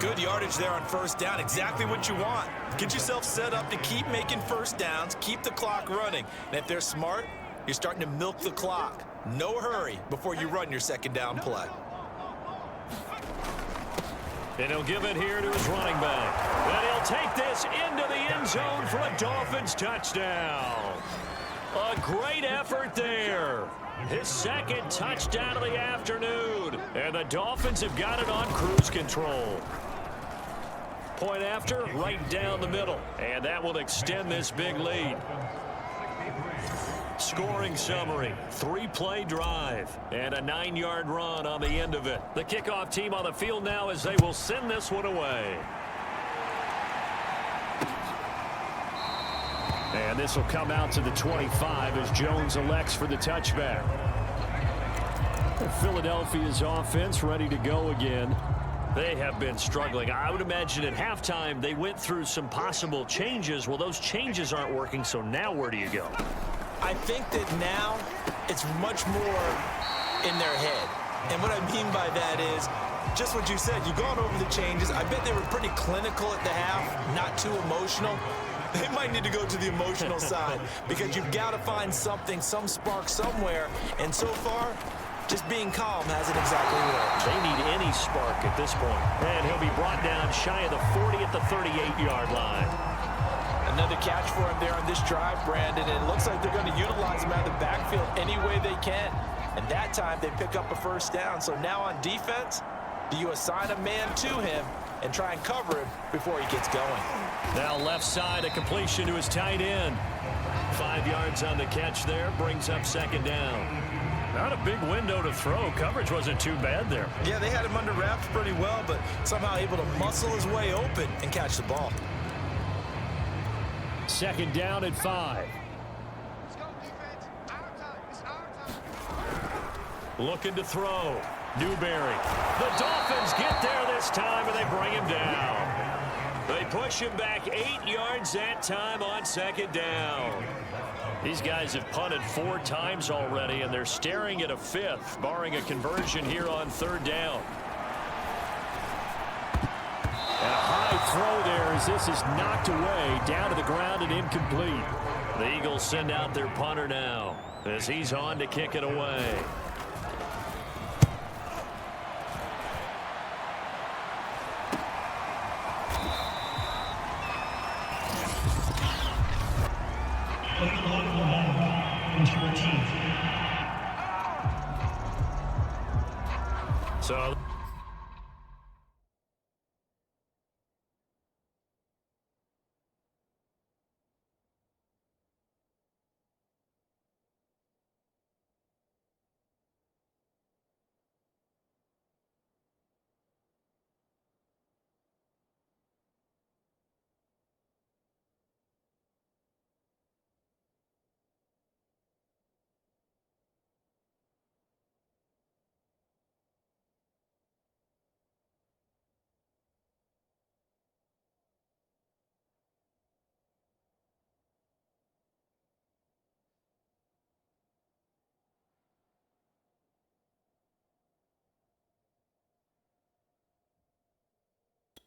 Good yardage there on first down. Exactly what you want. Get yourself set up to keep making first downs, keep the clock running. And if they're smart, you're starting to milk the clock. No hurry before you run your second down play. And he'll give it here to his running back. And he'll take this into the end zone for a Dolphins touchdown. A great effort there. His second touchdown of the afternoon. And the Dolphins have got it on cruise control. Point after, right down the middle. And that will extend this big lead. Scoring summary, 3-play drive, and a 9-yard run on the end of it. The kickoff team on the field now as they will send this one away. And this will come out to the 25 as Jones elects for the touchback. Philadelphia's offense ready to go again. They have been struggling. I would imagine at halftime they went through some possible changes. Well, those changes aren't working, so now where do you go? I think that now it's much more in their head. And what I mean by that is just what you said. You've gone over the changes. I bet they were pretty clinical at the half, not too emotional. They might need to go to the emotional side because you've got to find something, some spark somewhere. And so far, just being calm hasn't exactly worked. They need any spark at this point. And he'll be brought down shy of the 40 at the 38-yard line. Another catch for him there on this drive, Brandon. And it looks like they're going to utilize him out of the backfield any way they can. And that time they pick up a first down. So now on defense, do you assign a man to him and try and cover him before he gets going? Now left side, a completion to his tight end. 5 yards on the catch there, brings up second down. Not a big window to throw. Coverage wasn't too bad there. Yeah, they had him under wraps pretty well, but somehow able to muscle his way open and catch the ball. Second down at 5. Looking to throw. Newberry. The Dolphins get there this time, and they bring him down. They push him back 8 yards that time on second down. These guys have punted 4 times already, and they're staring at a 5th, barring a conversion here on third down. And a high throw there as this is knocked away, down to the ground and incomplete. The Eagles send out their punter now as he's on to kick it away. So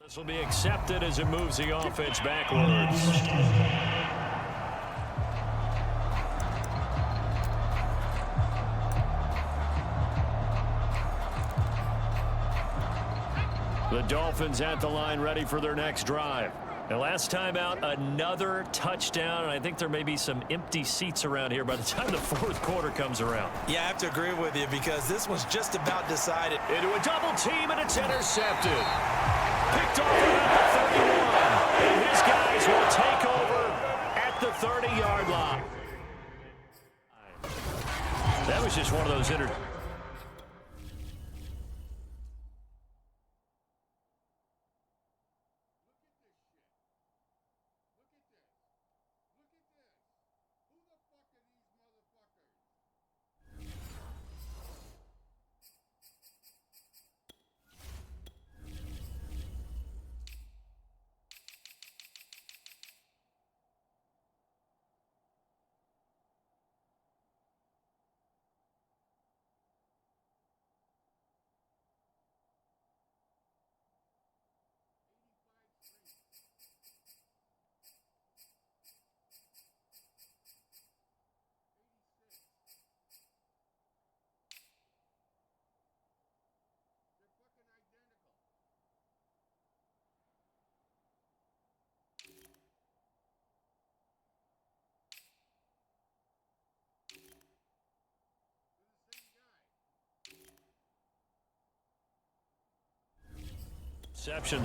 this will be accepted as it moves the offense backwards. The Dolphins at the line ready for their next drive. And last time out, another touchdown, and I think there may be some empty seats around here by the time the fourth quarter comes around. Yeah, I have to agree with you because this one's just about decided. Into a double team, and it's intercepted. Picked off at the 31. And his guys will take over at the 30-yard line. That was just one of those interceptions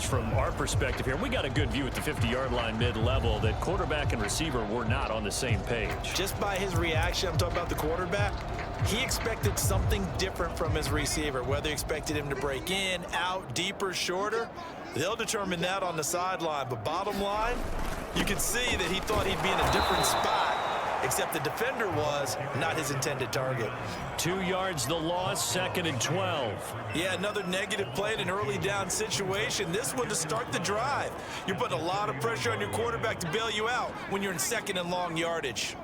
from our perspective here. We got a good view at the 50-yard line mid-level that quarterback and receiver were not on the same page. Just by his reaction, I'm talking about the quarterback, he expected something different from his receiver, whether he expected him to break in, out, deeper, shorter. They'll determine that on the sideline. But bottom line, you can see that he thought he'd be in a different spot except the defender was not his intended target. 2 yards the loss, 2nd and 12. Yeah, another negative play in an early down situation. This one to start the drive. You're putting a lot of pressure on your quarterback to bail you out when you're in 2nd and long yardage.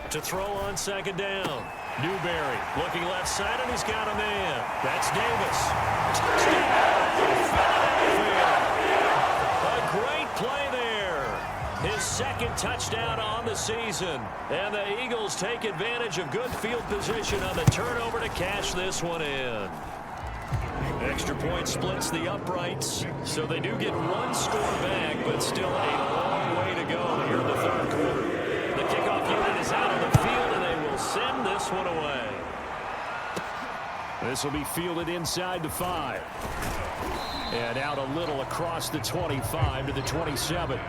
To throw on 2nd down. Newberry looking left side, and he's got a man. That's Davis. Touchdown! A great play there. His 2nd touchdown on the season. And the Eagles take advantage of good field position on the turnover to cash this one in. Extra point splits the uprights, so they do get 1 score back, but still a long way to go here in the 3rd quarter. The kickoff unit is out on the field, and they will send this one away. This will be fielded inside the 5. And out a little across the 25 to the 27.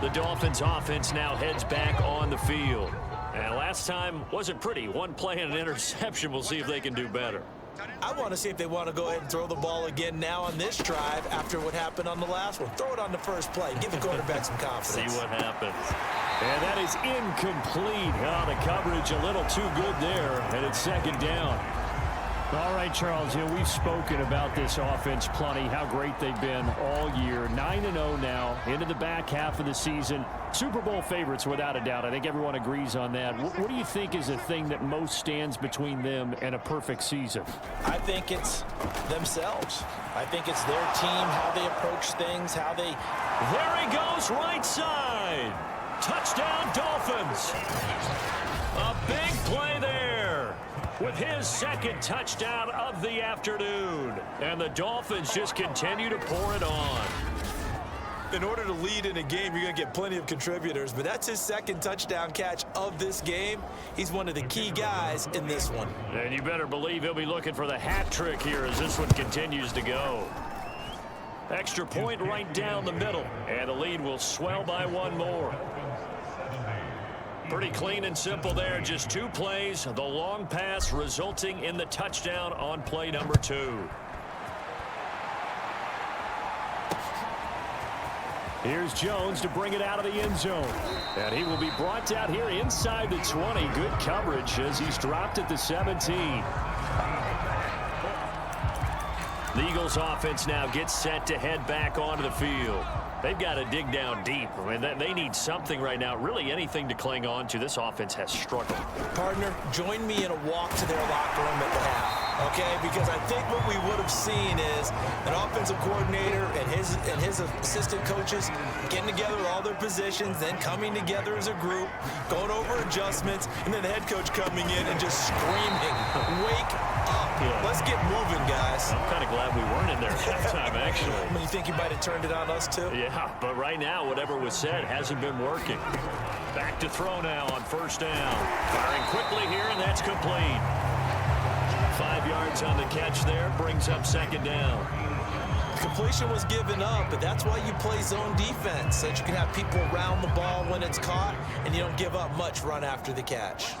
The Dolphins offense now heads back on the field. And last time wasn't pretty. 1 play and an interception. We'll see if they can do better. I want to see if they want to go ahead and throw the ball again now on this drive after what happened on the last one. Throw it on the first play. Give the quarterback some confidence. See what happens. And that is incomplete. Oh, the coverage a little too good there, and it's 2nd down. All right, Charles, we've spoken about this offense plenty, how great they've been all year. 9-0 now into the back half of the season. Super Bowl favorites without a doubt. I think everyone agrees on that. What do you think is the thing that most stands between them and a perfect season? I think it's themselves. I think it's their team, how they approach things, how they... There he goes, right side. Touchdown, Dolphins. A big play there with his 2nd touchdown of the afternoon. And the Dolphins just continue to pour it on. In order to lead in a game, you're going to get plenty of contributors, but that's his 2nd touchdown catch of this game. He's one of the key guys in this one. And you better believe he'll be looking for the hat trick here as this one continues to go. Extra point right down the middle, and the lead will swell by 1 more. Pretty clean and simple there. Just 2 plays. The long pass resulting in the touchdown on play number 2. Here's Jones to bring it out of the end zone. And he will be brought down here inside the 20. Good coverage as he's dropped at the 17. The Eagles offense now gets set to head back onto the field. They've got to dig down deep. I mean, they need something right now, really anything to cling on to. This offense has struggled. Partner, join me in a walk to their locker room at the half, okay? Because I think what we would have seen is an offensive coordinator and his assistant coaches getting together with all their positions, then coming together as a group, going over adjustments, and then the head coach coming in and just screaming, "Wake up. Let's get moving, guys." I'm kind of glad we weren't in there at halftime, actually. I mean, you think you might have turned it on us, too? Yeah, but right now, whatever was said hasn't been working. Back to throw now on 1st down. Firing quickly here, and that's complete. 5 yards on the catch there, brings up 2nd down. Completion was given up, but that's why you play zone defense, so that you can have people around the ball when it's caught, and you don't give up much run after the catch.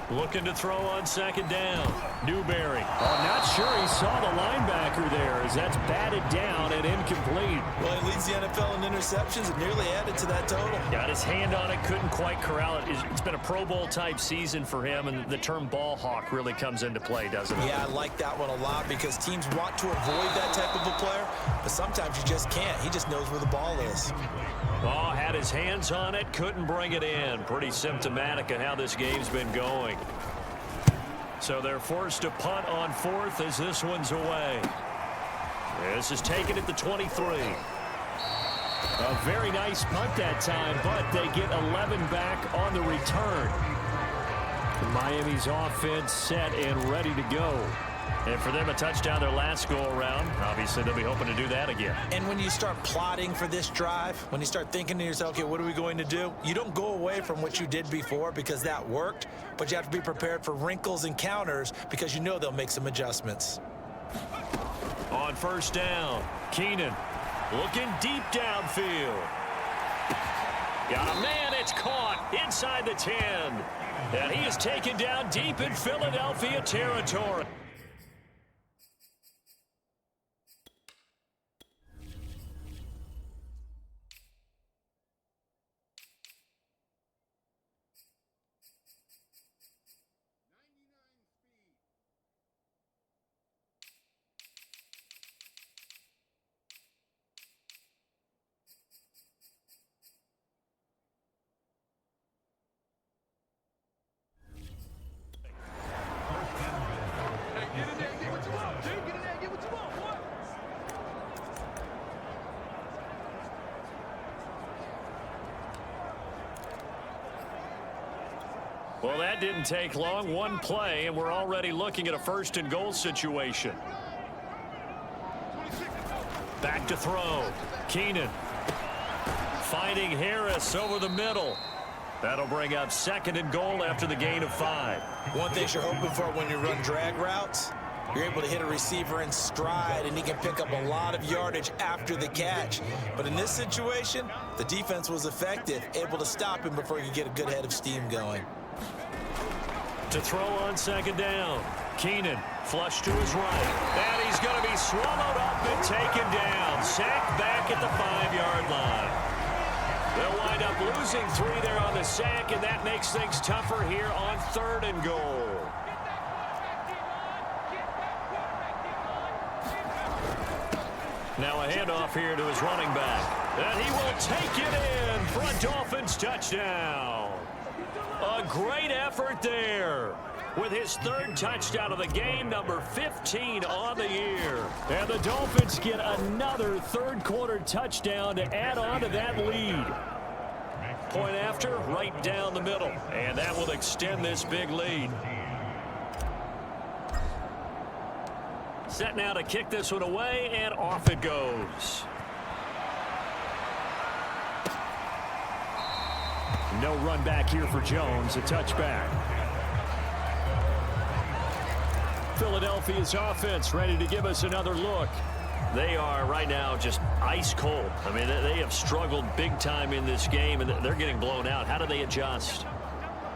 Looking to throw on 2nd down. Newberry. Oh, not sure he saw the linebacker there as that's batted down and incomplete. Well, he leads the NFL in interceptions and nearly added to that total. Got his hand on it, couldn't quite corral it. It's been a Pro Bowl type season for him, and the term ball hawk really comes into play, doesn't it? Yeah, I like that one a lot because teams want to avoid that type of a player, but sometimes you just can't. He just knows where the ball is. Oh, had his hands on it, couldn't bring it in. Pretty symptomatic of how this game's been going. So they're forced to punt on 4th as this one's away. This is taken at the 23. A very nice punt that time, but they get 11 back on the return. Miami's offense set and ready to go. And for them, a touchdown their last go-around. Obviously, they'll be hoping to do that again. And when you start plotting for this drive, when you start thinking to yourself, okay, what are we going to do? You don't go away from what you did before because that worked, but you have to be prepared for wrinkles and counters because you know they'll make some adjustments. On 1st down, Keenan looking deep downfield. Got a man. It's caught inside the 10. And he is taken down deep in Philadelphia territory. Well, that didn't take long. One play, and we're already looking at a first-and-goal situation. Back to throw. Keenan finding Harris over the middle. That'll bring up 2nd and goal after the gain of 5. One thing you're hoping for when you run drag routes, you're able to hit a receiver in stride, and he can pick up a lot of yardage after the catch. But in this situation, the defense was effective, able to stop him before he could get a good head of steam going. To throw on 2nd down. Keenan flush to his right. And he's going to be swallowed up and taken down. Sacked back at the 5-yard line. They'll wind up losing 3 there on the sack, and that makes things tougher here on 3rd and goal. Now a handoff here to his running back. And he will take it in for a Dolphins touchdown. A great effort there with his 3rd touchdown of the game, number 15 on the year. And the Dolphins get another 3rd-quarter touchdown to add on to that lead. Point after, right down the middle. And that will extend this big lead. Set now to kick this one away, and off it goes. No run back here for Jones, a touchback. Philadelphia's offense ready to give us another look. They are right now just ice cold. I mean, they have struggled big time in this game, and they're getting blown out. How do they adjust?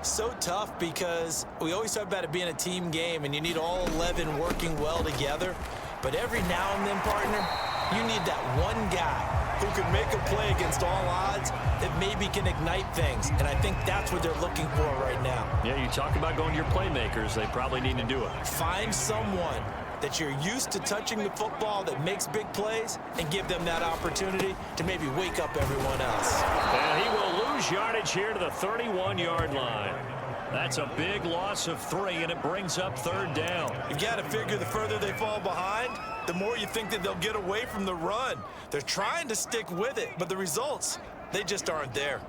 So tough because we always talk about it being a team game, and you need all 11 working well together. But every now and then, partner, you need that one guy who can make a play against all odds that maybe can ignite things. And I think that's what they're looking for right now. Yeah, you talk about going to your playmakers. They probably need to do it. Find someone that you're used to touching the football that makes big plays and give them that opportunity to maybe wake up everyone else. And he will lose yardage here to the 31-yard line. That's a big loss of 3, and it brings up 3rd down. You've got to figure the further they fall behind, the more you think that they'll get away from the run. They're trying to stick with it, but the results, they just aren't there.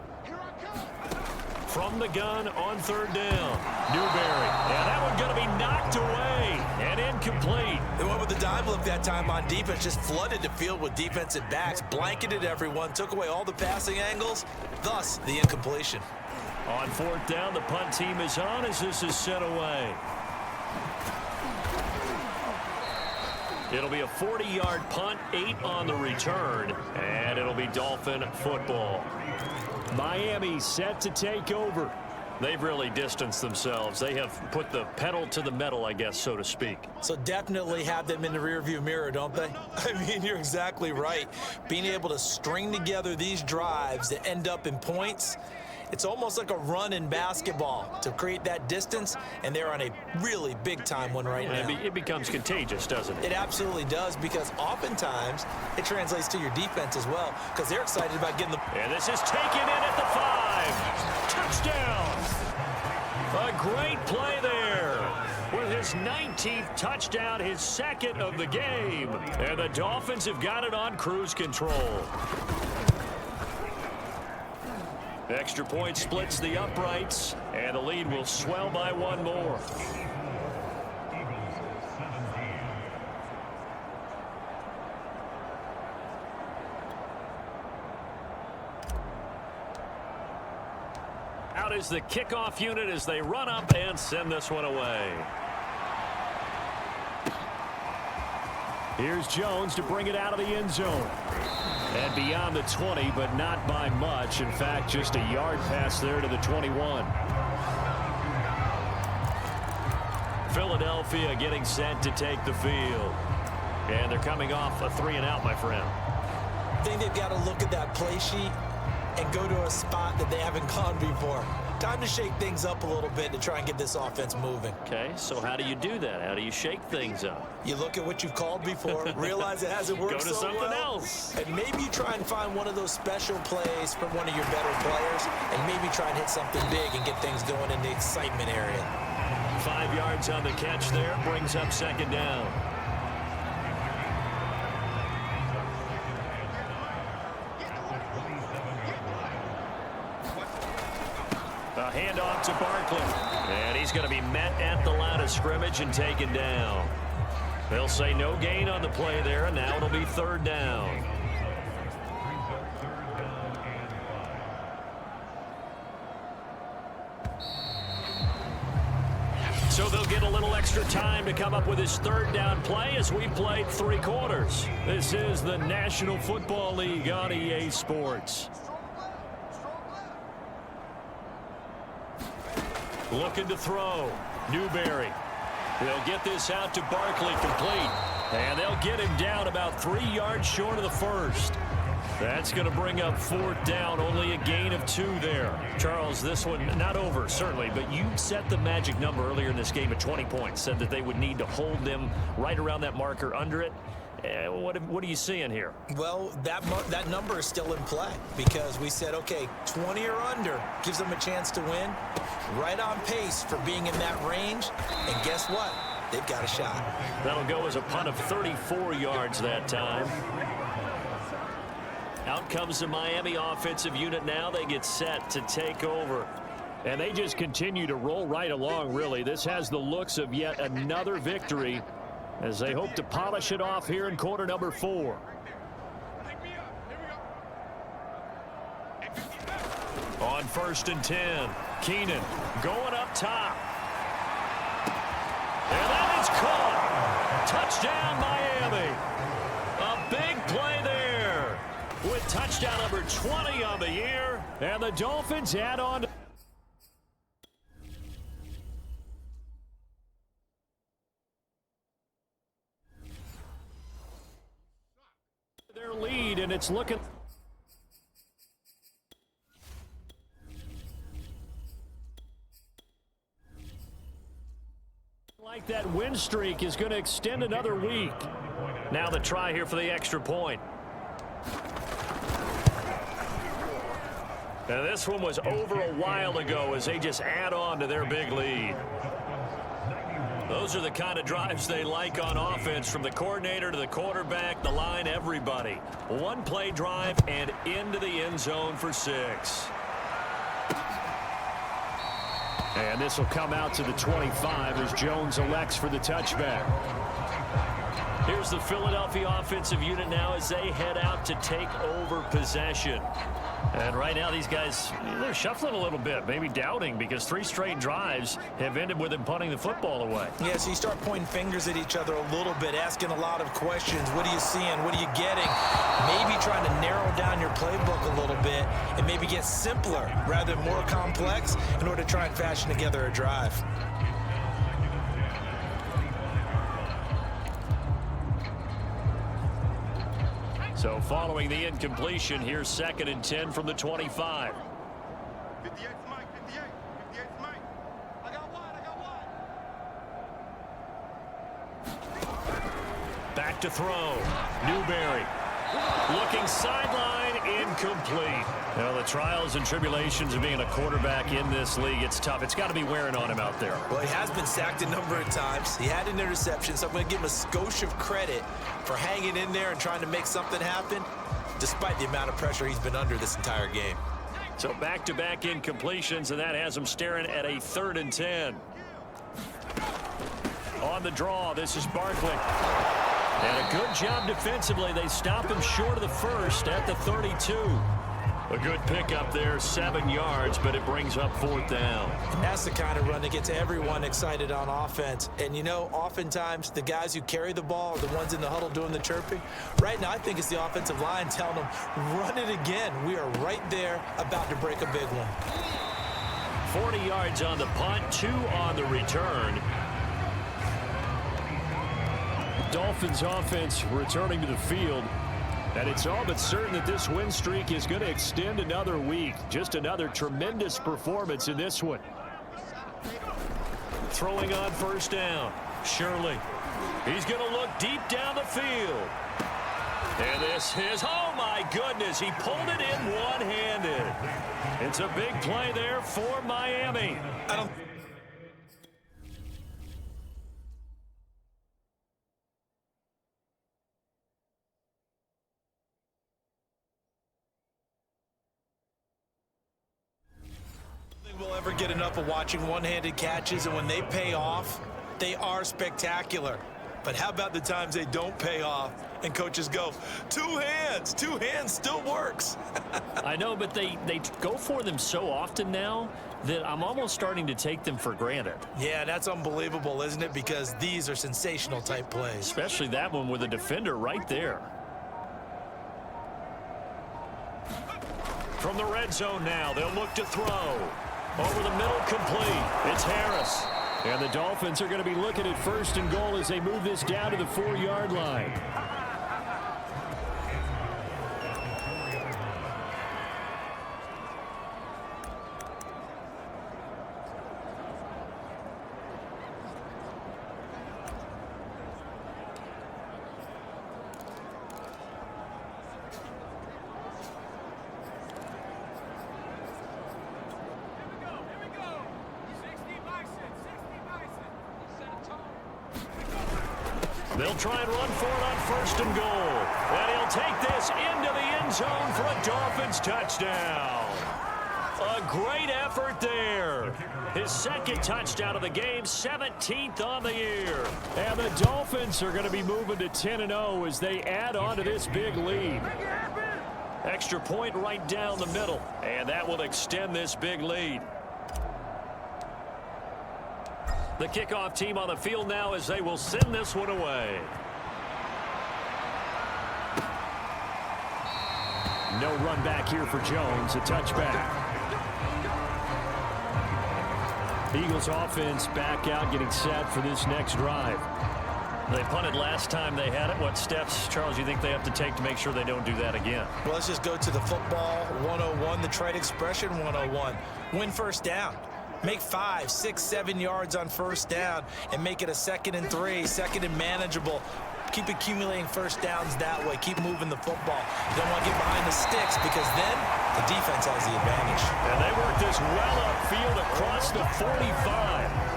From the gun on 3rd down. Newberry. And that one going to be knocked away and incomplete. They went with the dime look that time on defense, just flooded the field with defensive backs, blanketed everyone, took away all the passing angles, thus the incompletion. On 4th down, the punt team is on as this is sent away. It'll be a 40-yard punt, 8 on the return, and it'll be Dolphin football. Miami set to take over. They've really distanced themselves. They have put the pedal to the metal, I guess, so to speak. So definitely have them in the rearview mirror, don't they? I mean, you're exactly right. Being able to string together these drives that end up in points, it's almost like a run in basketball to create that distance, and they're on a really big-time one right now. It becomes contagious, doesn't it? It absolutely does, because oftentimes it translates to your defense as well, because they're excited about getting the... And this is taken in at the 5. Touchdown! A great play there. With his 19th touchdown, his 2nd of the game. And the Dolphins have got it on cruise control. Extra point splits the uprights, and the lead will swell by 1 more. Out is the kickoff unit as they run up and send this one away. Here's Jones to bring it out of the end zone. And beyond the 20, but not by much. In fact, just a yard pass there to the 21. Philadelphia getting set to take the field. And they're coming off a 3-and-out, my friend. I think they've got to look at that play sheet and go to a spot that they haven't gone before. Time to shake things up a little bit to try and get this offense moving. Okay, so how do you do that? How do you shake things up? You look at what you've called before, realize it hasn't worked Go to so something well, else. and maybe you try and find one of those special plays from one of your better players, and maybe try and hit something big and get things going in the excitement area. 5 yards on the catch there, brings up second down. A handoff to Barkley. And he's going to be met at the line of scrimmage and taken down. They'll say no gain on the play there, and now it'll be third down. So they'll get a little extra time to come up with his third down play as we played 3 quarters. This is the National Football League on EA Sports. Looking to throw. Newberry. They'll get this out to Barkley, complete. And they'll get him down about 3 yards short of the first. That's going to bring up fourth down, only a gain of 2 there. Charles, this one not over, certainly, but you set the magic number earlier in this game at 20 points, said that they would need to hold them right around that marker under it. What are you seeing here? Well, that number is still in play because we said, okay, 20 or under gives them a chance to win. Right on pace for being in that range. And guess what? They've got a shot. That'll go as a punt of 34 yards that time. Out comes the Miami offensive unit now. They get set to take over. And they just continue to roll right along, really. This has the looks of yet another victory as they hope to polish it off here in quarter number 4. On 1st and 10, Keenan going up top. And that is caught. Touchdown, Miami. A big play there with touchdown number 20 on the year. And the Dolphins add on to their lead, and it's looking like that win streak is going to extend another week. Now the try here for the extra point. Now this one was over a while ago as they just add on to their big lead. Those are the kind of drives they like on offense, from the coordinator to the quarterback, the line, everybody. One play drive and into the end zone for 6. And this will come out to the 25 as Jones elects for the touchback. Here's the Philadelphia offensive unit now as they head out to take over possession. And right now these guys, they're shuffling a little bit, maybe doubting, because 3 straight drives have ended with them punting the football away. Yeah, so you start pointing fingers at each other a little bit, asking a lot of questions. What are you seeing? What are you getting? Maybe trying to narrow down your playbook a little bit and maybe get simpler rather than more complex in order to try and fashion together a drive. So following the incompletion, here's 2nd and 10 from the 25. 58 Mike, 58 Mike. I got one. Back to throw. Newberry. Looking sideline, incomplete. Well, the trials and tribulations of being a quarterback in this league, it's tough. It's got to be wearing on him out there. Well, he has been sacked a number of times. He had an interception, so I'm going to give him a skosh of credit for hanging in there and trying to make something happen, despite the amount of pressure he's been under this entire game. So back-to-back incompletions, and that has him staring at a 3rd and 10. On the draw, this is Barkley. And a good job defensively. They stop him short of the first at the 32. A good pickup there, 7 yards, but it brings up 4th down. That's the kind of run that gets everyone excited on offense. And, you know, oftentimes the guys who carry the ball are the ones in the huddle doing the chirping. Right now, I think it's the offensive line telling them, run it again. We are right there about to break a big one. 40 yards on the punt, 2 on the return. Dolphins offense returning to the field. And it's all but certain that this win streak is going to extend another week. Just another tremendous performance in this one. Throwing on 1st down. Shirley. He's going to look deep down the field. And this is, oh my goodness, he pulled it in one-handed. It's a big play there for Miami. We'll ever get enough of watching one-handed catches, and when they pay off, they are spectacular. But how about the times they don't pay off and coaches go, 2 hands still works. I know, but they go for them so often now that I'm almost starting to take them for granted. Yeah, that's unbelievable, isn't it? Because these are sensational type plays. Especially that one with a defender right there. From the red zone now, they'll look to throw. Over the middle, complete. It's Harris. And the Dolphins are going to be looking at 1st and goal as they move this down to the 4-yard line. They'll try and run for it on 1st and goal. And he'll take this into the end zone for a Dolphins touchdown. A great effort there. His 2nd touchdown of the game, 17th on the year. And the Dolphins are going to be moving to 10-0 as they add on to this big lead. Extra point right down the middle. And that will extend this big lead. The kickoff team on the field now as they will send this one away. No run back here for Jones. A touchback. Eagles offense back out getting set for this next drive. They punted last time they had it. What steps, Charles, you think they have to take to make sure they don't do that again? Well, let's just go to the football 101, the trade expression 101. Win 1st down. Make 5, 6, 7 yards on 1st down and make it a 2nd and 3, 2nd and manageable. Keep accumulating 1st downs that way. Keep moving the football. You don't want to get behind the sticks because then the defense has the advantage. And they work this well upfield across the 45.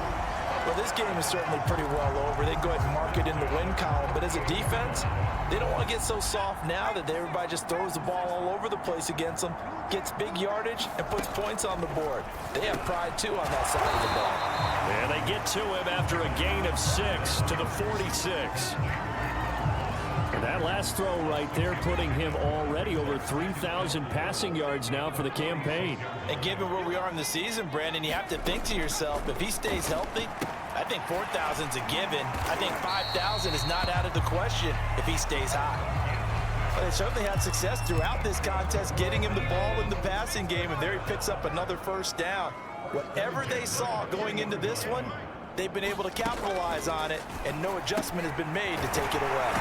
Well, this game is certainly pretty well over. They go ahead and mark it in the win column. But as a defense, they don't want to get so soft now that everybody just throws the ball all over the place against them, gets big yardage, and puts points on the board. They have pride, too, on that side of the ball. And they get to him after a gain of 6 to the 46. And that last throw right there putting him already over 3,000 passing yards now for the campaign. And given where we are in the season, Brandon, you have to think to yourself, if he stays healthy, I think 4,000's a given. I think 5,000 is not out of the question if he stays high. But they certainly had success throughout this contest, getting him the ball in the passing game, and there he picks up another 1st down. Whatever they saw going into this one, they've been able to capitalize on it, and no adjustment has been made to take it away.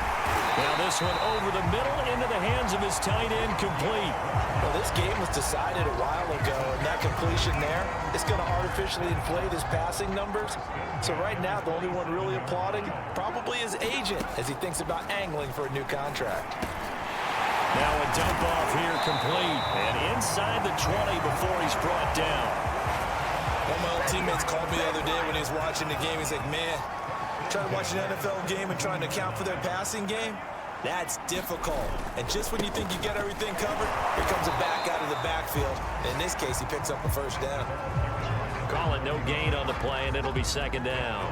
Now this one over the middle into the hands of his tight end, complete. Well, this game was decided a while ago, and that completion there is going to artificially inflate his passing numbers. So right now, the only one really applauding probably his agent as he thinks about angling for a new contract. Now a dump off here, complete, and inside the 20 before he's brought down. One of my old teammates called me the other day when he was watching the game. He's like, man, trying to watch an NFL game and trying to account for their passing game, that's difficult. And just when you think you get everything covered, here comes a back out of the backfield. In this case, he picks up a 1st down. Call it no gain on the play, and it'll be 2nd down.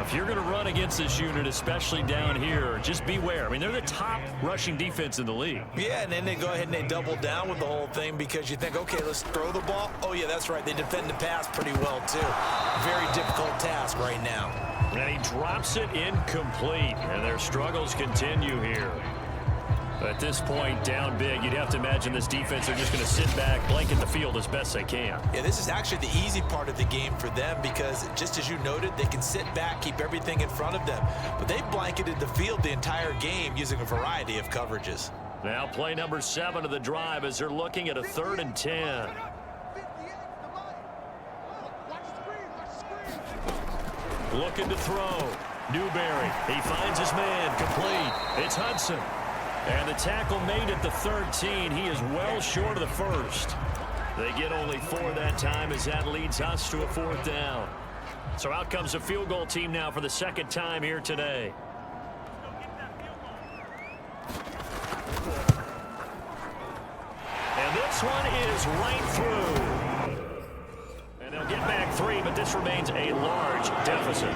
If you're going to run against this unit, especially down here, just beware. I mean, they're the top rushing defense in the league. Yeah, and then they go ahead and they double down with the whole thing because you think, okay, let's throw the ball. Oh, yeah, that's right. They defend the pass pretty well, too. Very difficult task right now. And he drops it incomplete, and their struggles continue here. At this point, down big, you'd have to imagine this defense are just going to sit back, blanket the field as best they can. Yeah, this is actually the easy part of the game for them because, just as you noted, they can sit back, keep everything in front of them. But they've blanketed the field the entire game using a variety of coverages. Now play number 7 of the drive as they're looking at a 3rd and 10. Looking to throw. Newberry, he finds his man, complete. It's Hudson. And the tackle made at the 13. He is well short of the first. They get only 4 that time as that leads us to a 4th down. So out comes the field goal team now for the 2nd time here today. And this one is right through. And they'll get back 3, but this remains a large deficit.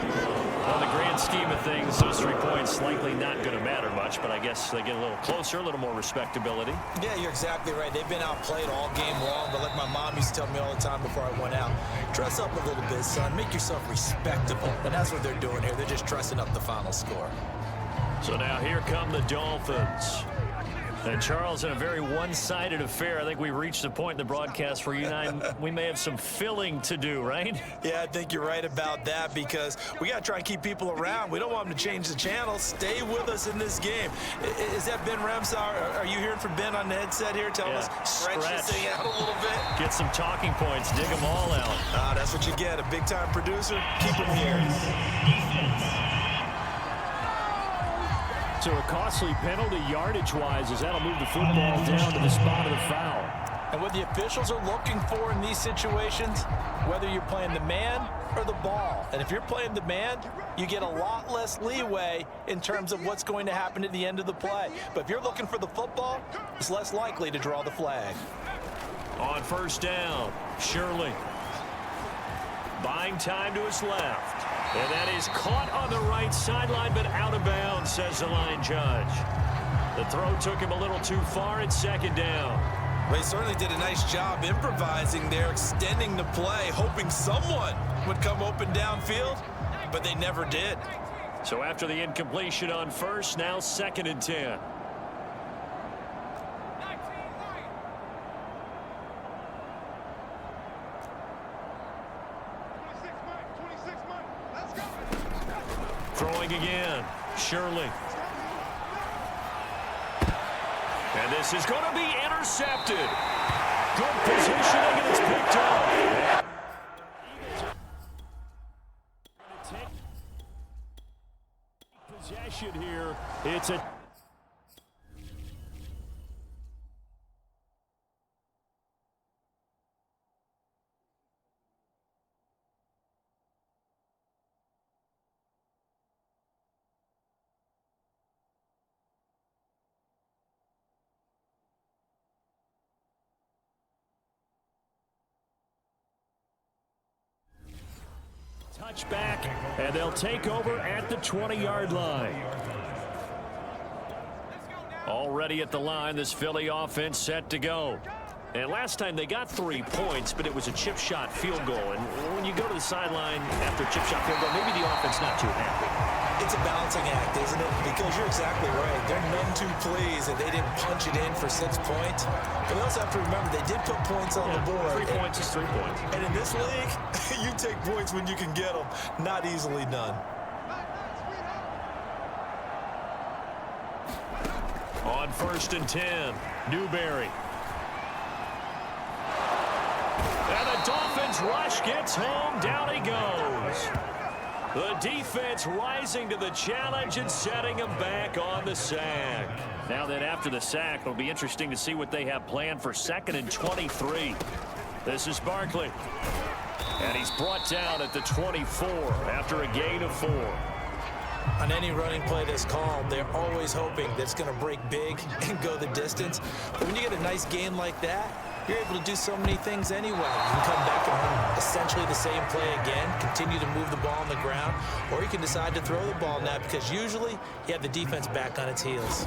On the grand scheme of things, those 3 points likely not going to matter much, but I guess they get a little closer, a little more respectability. Yeah, you're exactly right. They've been outplayed all game long, but like my mom used to tell me all the time before I went out, dress up a little bit, son. Make yourself respectable. And that's what they're doing here. They're just dressing up the final score. So now here come the Dolphins. And Charles, in a very one-sided affair, I think we've reached the point in the broadcast where you and I, we may have some filling to do, right? Yeah, I think you're right about that because we got to try and keep people around. We don't want them to change the channel. Stay with us in this game. Is that Ben Remsauer? Are you hearing from Ben on the headset here? Tell us, stretch this thing out a little bit. Get some talking points. Dig them all out. That's what you get. A big-time producer. Keep them here. So a costly penalty yardage-wise as that'll move the football down to the spot of the foul. And what the officials are looking for in these situations, whether you're playing the man or the ball. And if you're playing the man, you get a lot less leeway in terms of what's going to happen at the end of the play. But if you're looking for the football, it's less likely to draw the flag. On 1st down, Shirley. Buying time to his left. And that is caught on the right sideline, but out of bounds, says the line judge. The throw took him a little too far at 2nd down. Well, he certainly did a nice job improvising there, extending the play, hoping someone would come open downfield, but they never did. So after the incompletion on 1st, now 2nd and 10. Throwing again, Shirley. And this is going to be intercepted. Good positioning, and it's picked up. Possession here. It's a... touchback, and they'll take over at the 20-yard line. Already at the line, this Philly offense set to go. And last time they got 3 points, but it was a chip shot field goal. And when you go to the sideline after a chip shot field goal, maybe the offense not too happy. It's a balancing act, isn't it? Because you're exactly right. They're none too pleased that they didn't punch it in for 6 points. But they also have to remember they did put points on the board. 3 points is 3 points. And in this league, you take points when you can get them. Not easily done. On 1st and 10, Newberry. And the Dolphins rush gets home. Down he goes. The defense rising to the challenge and setting him back on the sack. Now that after the sack, it'll be interesting to see what they have planned for 2nd and 23. This is Barkley. And he's brought down at the 24 after a gain of 4. On any running play that's called, they're always hoping that it's going to break big and go the distance. But when you get a nice gain like that, you're able to do so many things anyway. You can come back and run essentially the same play again, continue to move the ball on the ground, or you can decide to throw the ball now because usually you have the defense back on its heels.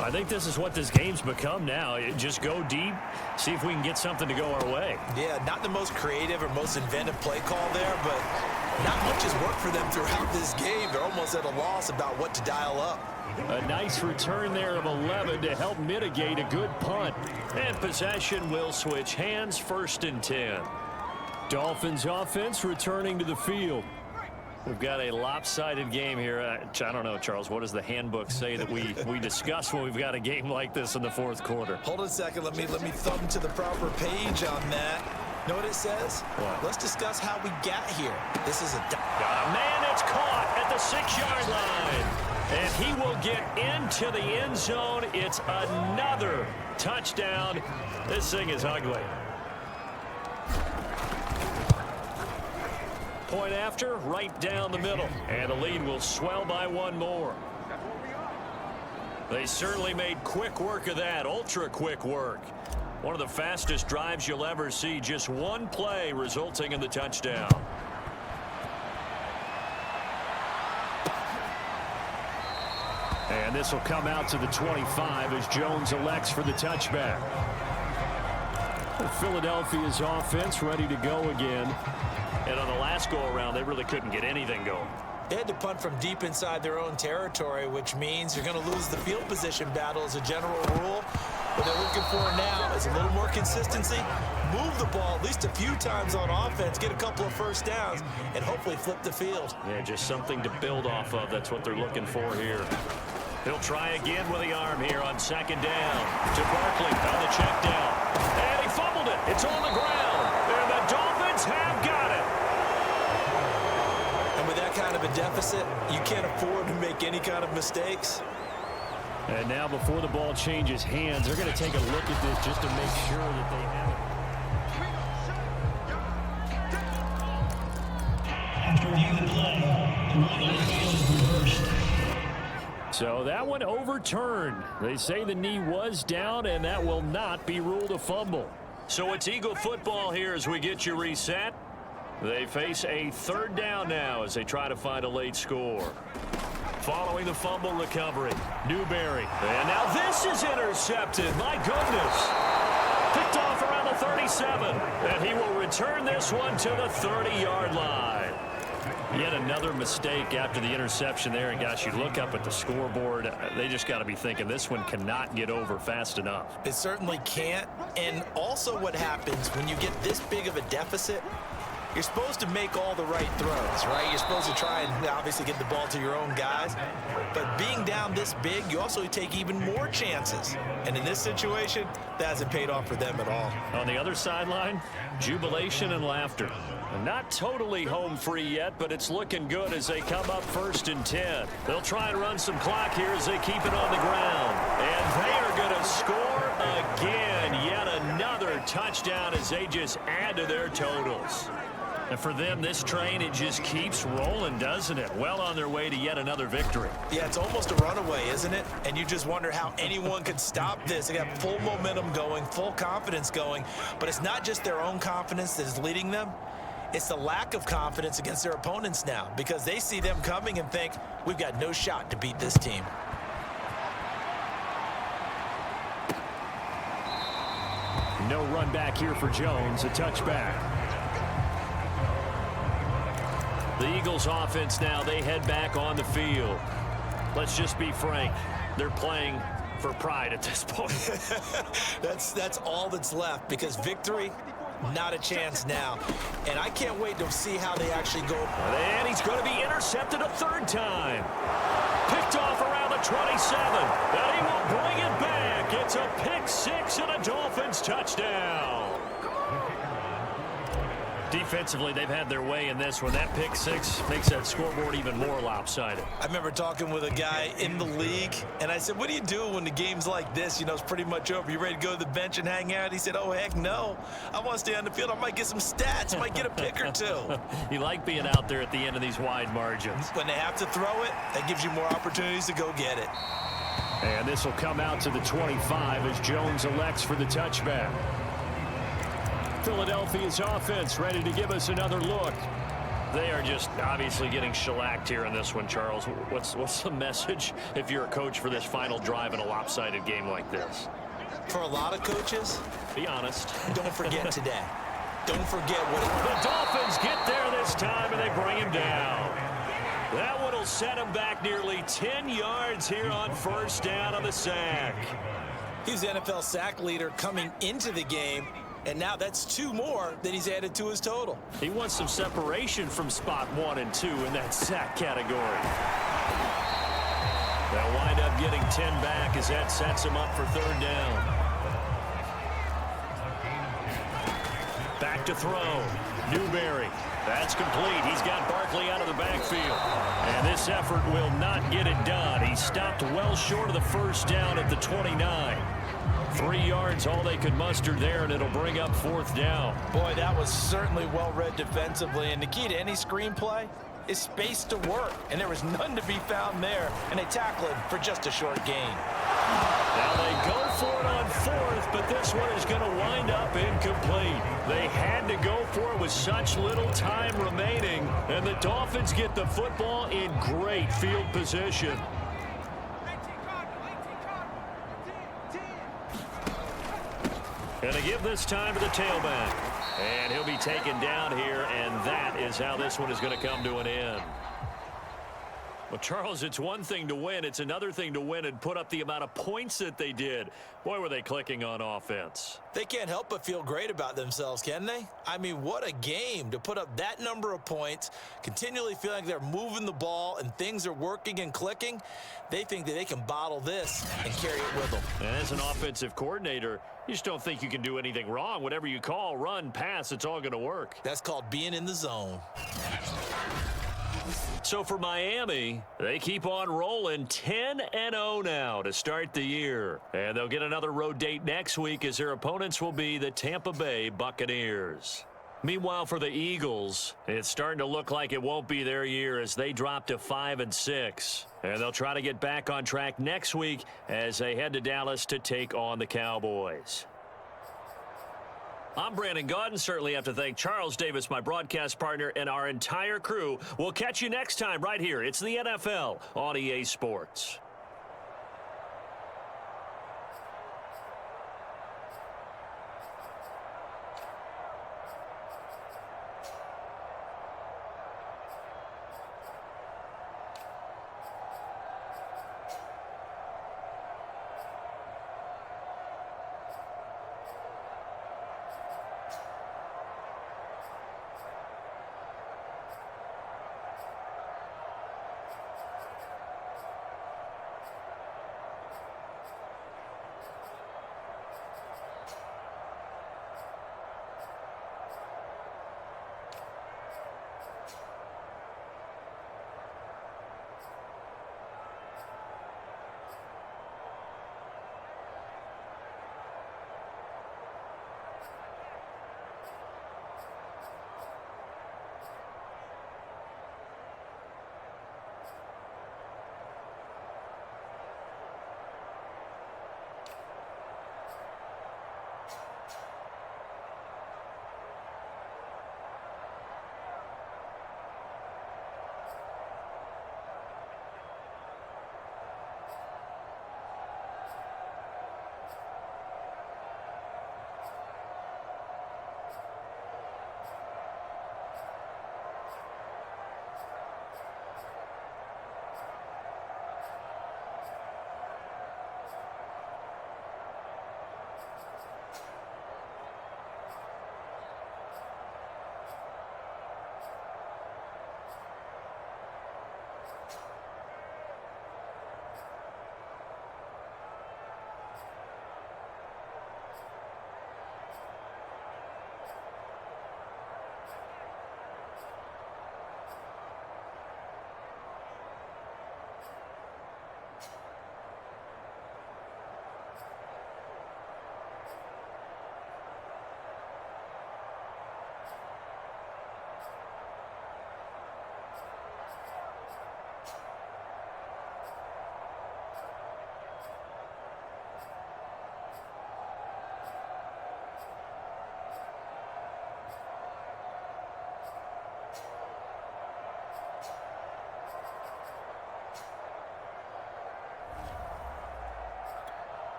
I think this is what this game's become now. Just go deep, see if we can get something to go our way. Yeah, not the most creative or most inventive play call there, but not much has worked for them throughout this game. They're almost at a loss about what to dial up. A nice return there of 11 to help mitigate a good punt. And possession will switch hands, 1st and 10. Dolphins offense returning to the field. We've got a lopsided game here. I don't know, Charles, what does the handbook say that we discuss when we've got a game like this in the 4th quarter? Hold on a second. Let me thumb to the proper page on that. Know what it says? What? Let's discuss how we got here. This is a... Man, it's caught at the 6-yard line. And he will get into the end zone. It's another touchdown. This thing is ugly. Point after, right down the middle. And the lead will swell by 1 more. They certainly made quick work of that, ultra quick work. One of the fastest drives you'll ever see. Just 1 play resulting in the touchdown. And this will come out to the 25 as Jones elects for the touchback. Philadelphia's offense ready to go again. And on the last go-around, they really couldn't get anything going. They had to punt from deep inside their own territory, which means you're going to lose the field position battle as a general rule. What they're looking for now is a little more consistency, move the ball at least a few times on offense, get a couple of first downs, and hopefully flip the field. Yeah, just something to build off of. That's what they're looking for here. He'll try again with the arm here on 2nd down. To Barkley on the check down. And he fumbled it. It's on the ground. And the Dolphins have got it. And with that kind of a deficit, you can't afford to make any kind of mistakes. And now before the ball changes hands, they're going to take a look at this just to make sure that they have it. After reviewing the play, the ball is reversed. So that one overturned. They say the knee was down, and that will not be ruled a fumble. So it's Eagle football here as we get you reset. They face a 3rd down now as they try to find a late score. Following the fumble recovery, Newberry. And now this is intercepted. My goodness. Picked off around the 37. And he will return this one to the 30-yard line. Yet another mistake after the interception there. And, gosh, you look up at the scoreboard, they just got to be thinking this one cannot get over fast enough. It certainly can't. And also what happens when you get this big of a deficit, you're supposed to make all the right throws, right? You're supposed to try and obviously get the ball to your own guys. But being down this big, you also take even more chances. And in this situation, that hasn't paid off for them at all. On the other sideline, jubilation and laughter. Not totally home free yet, but it's looking good as they come up 1st and 10. They'll try and run some clock here as they keep it on the ground. And they are going to score again. Yet another touchdown as they just add to their totals. And for them, this train, it just keeps rolling, doesn't it? Well on their way to yet another victory. Yeah, it's almost a runaway, isn't it? And you just wonder how anyone could stop this. They got full momentum going, full confidence going. But it's not just their own confidence that is leading them. It's the lack of confidence against their opponents now because they see them coming and think, we've got no shot to beat this team. No run back here for Jones, a touchback. The Eagles offense now, they head back on the field. Let's just be frank, they're playing for pride at this point. That's all that's left because victory, not a chance now. And I can't wait to see how they actually go. And he's going to be intercepted a 3rd time. Picked off around the 27. And he will bring it back. It's a pick 6 and a Dolphins touchdown. Defensively, they've had their way in this one. That pick 6 makes that scoreboard even more lopsided. I remember talking with a guy in the league, and I said, what do you do when the game's like this? You know, it's pretty much over. You ready to go to the bench and hang out? He said, oh, heck no. I want to stay on the field. I might get some stats. I might get a pick or 2. You like being out there at the end of these wide margins. When they have to throw it, that gives you more opportunities to go get it. And this will come out to the 25 as Jones elects for the touchback. Philadelphia's offense ready to give us another look. They are just obviously getting shellacked here in this one, Charles. What's the message if you're a coach for this final drive in a lopsided game like this? For a lot of coaches, Be honest. don't forget today. Don't forget what The Dolphins get there this time, and they bring him down. That one will set him back nearly 10 yards here on first down on the sack. he's the NFL sack leader coming into the game, and now that's 2 more that he's added to his total. He wants some separation from spot 1 and 2 in that sack category. They'll wind up getting 10 back as that sets him up for 3rd down. Back to throw. Newberry. That's complete. He's got Barkley out of the backfield. And this effort will not get it done. He stopped well short of the first down at the 29. 3 yards, all they could muster there, and it'll bring up 4th down. Boy, that was certainly well read defensively, and the key to any screenplay is space to work, and there was none to be found there, and they tackle him for just a short gain. Now they go for it on 4th, but this one is going to wind up incomplete. They had to go for it with such little time remaining, and the Dolphins get the football in great field position. Going to give this time to the tailback. And he'll be taken down here, and that is how this one is going to come to an end. Well, Charles, it's one thing to win. It's another thing to win and put up the amount of points that they did. Boy, were they clicking on offense. They can't help but feel great about themselves, can they? I mean, what a game to put up that number of points, continually feeling like they're moving the ball and things are working and clicking. They think that they can bottle this and carry it with them. And as an offensive coordinator, you just don't think you can do anything wrong. Whatever you call, run, pass, it's all going to work. That's called being in the zone. So for Miami, they keep on rolling 10-0 now to start the year. And they'll get another road date next week as their opponents will be the Tampa Bay Buccaneers. Meanwhile, for the Eagles, it's starting to look like it won't be their year as they drop to 5-6. And they'll try to get back on track next week as they head to Dallas to take on the Cowboys. I'm Brandon Gaudin. Certainly have to thank Charles Davis, my broadcast partner, and our entire crew. We'll catch you next time right here. It's the NFL on EA Sports.